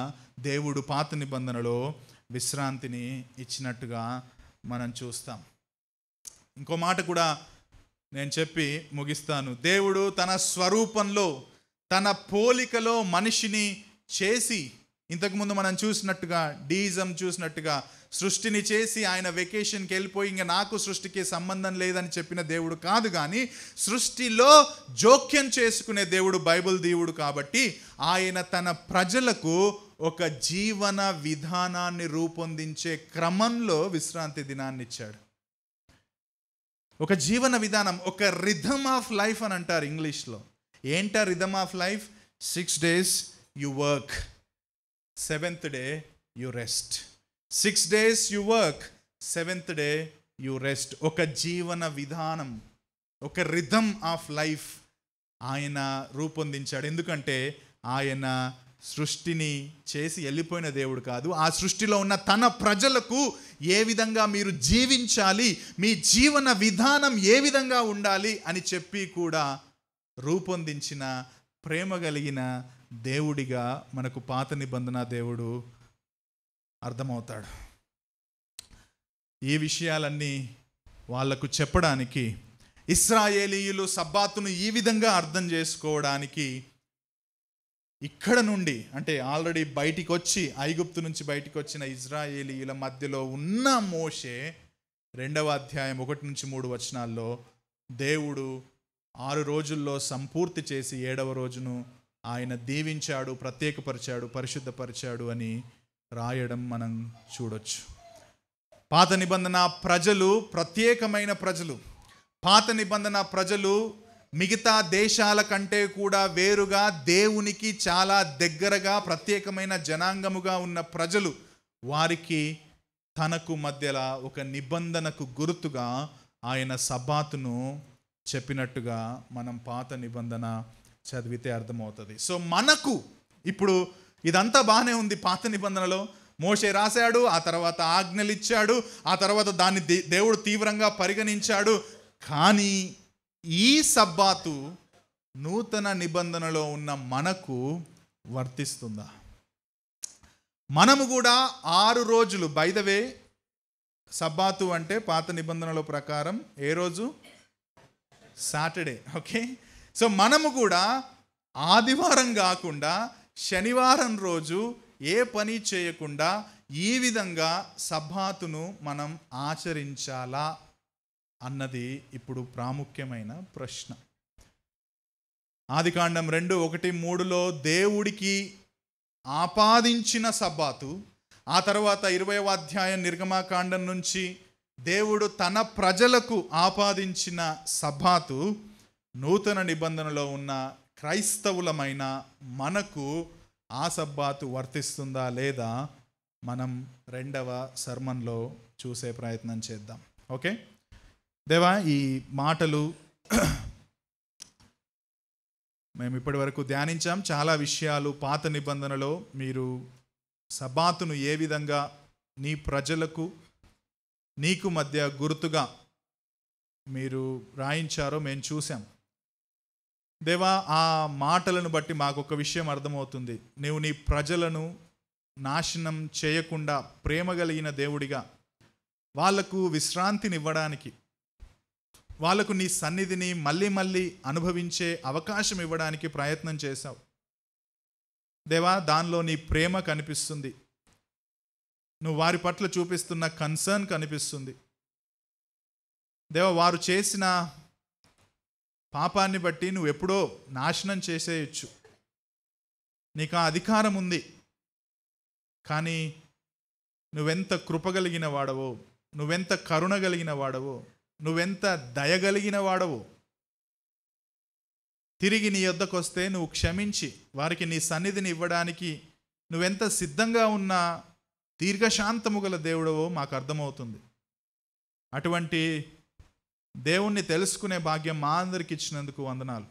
దేవుడు పాత నిబంధనలో విశ్రాంతిని ఇచ్చినట్టుగా మనం చూస్తాం. ఇంకో మాట కూడా నేను చెప్పి ముగిస్తాను. దేవుడు తన స్వరూపంలో, తన పోలికలో మనిషిని చేసి, ఇంతకుముందు మనం చూసినట్టుగా, డీజం చూసినట్టుగా, సృష్టిని చేసి ఆయన వెకేషన్కి వెళ్ళిపోయి ఇంకా నాకు సృష్టికి సంబంధం లేదని చెప్పిన దేవుడు కాదు, కానీ సృష్టిలో జోక్యం చేసుకునే దేవుడు బైబిల్ దేవుడు. కాబట్టి ఆయన తన ప్రజలకు ఒక జీవన విధానాన్ని రూపొందించే క్రమంలో విశ్రాంతి దినాన్ని ఇచ్చాడు. ఒక జీవన విధానం, ఒక రిథమ్ ఆఫ్ లైఫ్ అని అంటారు ఇంగ్లీష్లో. ఏంటా rhythm of life? 6 days you work, 7th day you rest. 6 days you work, 7th day you rest. ఒక జీవన విధానం, ఒక రిథమ్ ఆఫ్ లైఫ్ ఆయన రూపొందించాడు. ఎందుకంటే ఆయన సృష్టిని చేసి వెళ్ళిపోయిన దేవుడు కాదు. ఆ సృష్టిలో ఉన్న తన ప్రజలకు ఏ విధంగా మీరు జీవించాలి, మీ జీవన విధానం ఏ విధంగా ఉండాలి అని చెప్పి కూడా రూపొందించిన ప్రేమ కలిగిన దేవుడిగా మనకు పాత నిబంధన దేవుడు అర్థమవుతాడు. ఈ విషయాలన్నీ వాళ్లకు చెప్పడానికి, ఇశ్రాయేలీయులు సబ్బాతును ఈ విధంగా అర్థం చేసుకోవడానికి ఇక్కడ నుండి అంటే ఆల్రెడీ బయటికి వచ్చి ఐగుప్తు నుంచి బయటికి వచ్చిన ఇజ్రాయేలీయుల మధ్యలో ఉన్న మోషే 2వ అధ్యాయం 1-3 వచనాల్లో దేవుడు 6 రోజుల్లో సంపూర్తి చేసి 7వ రోజును ఆయన దీవించాడు, ప్రత్యేకపరిచాడు, పరిశుద్ధపరిచాడు అని రాయడం మనం చూడొచ్చు. పాత నిబంధన ప్రజలు ప్రత్యేకమైన ప్రజలు. పాత నిబంధన ప్రజలు మిగతా దేశాల కంటే కూడా వేరుగా దేవునికి చాలా దగ్గరగా ప్రత్యేకమైన జనాంగముగా ఉన్న ప్రజలు. వారికి తనకు మధ్యలో ఒక నిబంధనకు గుర్తుగా ఆయన సబ్బాతును చెప్పినట్టుగా మనం పాత నిబంధన చదివితే అర్థమవుతుంది. సో మనకు ఇప్పుడు ఇదంతా బాగానే ఉంది. పాత నిబంధనలో మోషే రాశాడు, ఆ తర్వాత ఆజ్ఞలు ఇచ్చాడు, ఆ తర్వాత దాన్ని దేవుడు తీవ్రంగా పరిగణించాడు. కానీ ఈ సబ్బాతు నూతన నిబంధనలో ఉన్న మనకు వర్తిస్తుందా? మనము కూడా 6 రోజులు, బై ద వే సబ్బాతు అంటే పాత నిబంధనల ప్రకారం ఏ రోజు? సాటర్డే. ఓకే, సో మనము కూడా ఆదివారం కాకుండా శనివారం రోజు ఏ పని చేయకుండా ఈ విధంగా సబ్బాతును మనం ఆచరించాలా అన్నది ఇప్పుడు ప్రాముఖ్యమైన ప్రశ్న. ఆదికాండం 2:1-3లో దేవుడికి ఆపాదించిన సబ్బాతు, ఆ తర్వాత 20వ అధ్యాయం నిర్గమాకాండం నుంచి దేవుడు తన ప్రజలకు ఆపాదించిన సబ్బాతు నూతన నిబంధనలో ఉన్న క్రైస్తవులమైన మనకు ఆ సబ్బాతు వర్తిస్తుందా లేదా మనం 2వ సర్మన్లో చూసే ప్రయత్నం చేద్దాం. ఓకే, దేవా, ఈ మాటలు మేము ఇప్పటి వరకు ధ్యానించాం. చాలా విషయాలు పాత నిబంధనలో మీరు సబ్బాతును ఏ విధంగా నీ ప్రజలకు నీకు మధ్య గుర్తుగా మీరు రాయించారో మేము చూసాం. దేవా, ఆ మాటలను బట్టి మాకు ఒక విషయం అర్థమవుతుంది. నీవు నీ ప్రజలను నాశనం చేయకుండా ప్రేమ కలిగిన దేవుడిగా వాళ్లకు విశ్రాంతినివ్వడానికి, వాళ్లకు నీ సన్నిధిని మళ్ళీ మళ్ళీ అనుభవించే అవకాశం ఇవ్వడానికి ప్రయత్నం చేశావు. దేవా, దానిలో నీ ప్రేమ కనిపిస్తుంది. నువ్వు వారి పట్ల చూపిస్తున్న కన్సర్న్ కనిపిస్తుంది. దేవా, వారు చేసిన పాపాన్ని బట్టి నువ్వు ఎప్పుడో నాశనం చేసేయచ్చు, నీకు ఆ అధికారం ఉంది. కానీ నువ్వెంత కృపగలిగిన వాడవో, నువ్వెంత కరుణ కలిగిన వాడవో, నువ్వెంత దయగలిగిన వాడవో, తిరిగి నీ యొద్దకు వస్తే నువ్వు క్షమించి వారికి నీ సన్నిధిని ఇవ్వడానికి నువ్వెంత సిద్ధంగా ఉన్న దీర్ఘశాంతము గల దేవుడవో మాకు అర్థమవుతుంది. అటువంటి దేవుణ్ణి తెలుసుకునే భాగ్యం మా అందరికి ఇచ్చినందుకు వందనాలు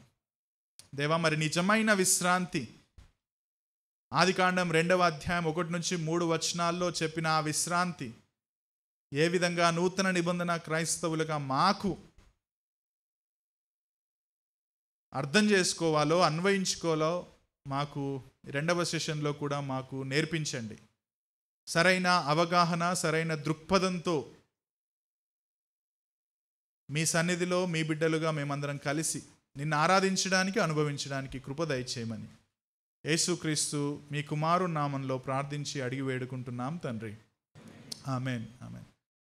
దేవా. మరి నిజమైన విశ్రాంతి ఆదికాండం 2వ అధ్యాయం 1-3 వచనాల్లో చెప్పిన ఆ విశ్రాంతి ఏ విధంగా నూతన నిబంధన క్రైస్తవులుగా మాకు అర్థం చేసుకోవాలో, అన్వయించుకోవాలో మాకు 2వ సెషన్లో కూడా మాకు నేర్పించండి. సరైన అవగాహన, సరైన దృక్పథంతో మీ సన్నిధిలో మీ బిడ్డలుగా మేమందరం కలిసి నిన్ను ఆరాధించడానికి, అనుభవించడానికి కృప దయచేయమని యేసుక్రీస్తు మీ కుమారు నామంలో ప్రార్థించి అడిగి వేడుకుంటున్నాం తండ్రి. Amen, amen.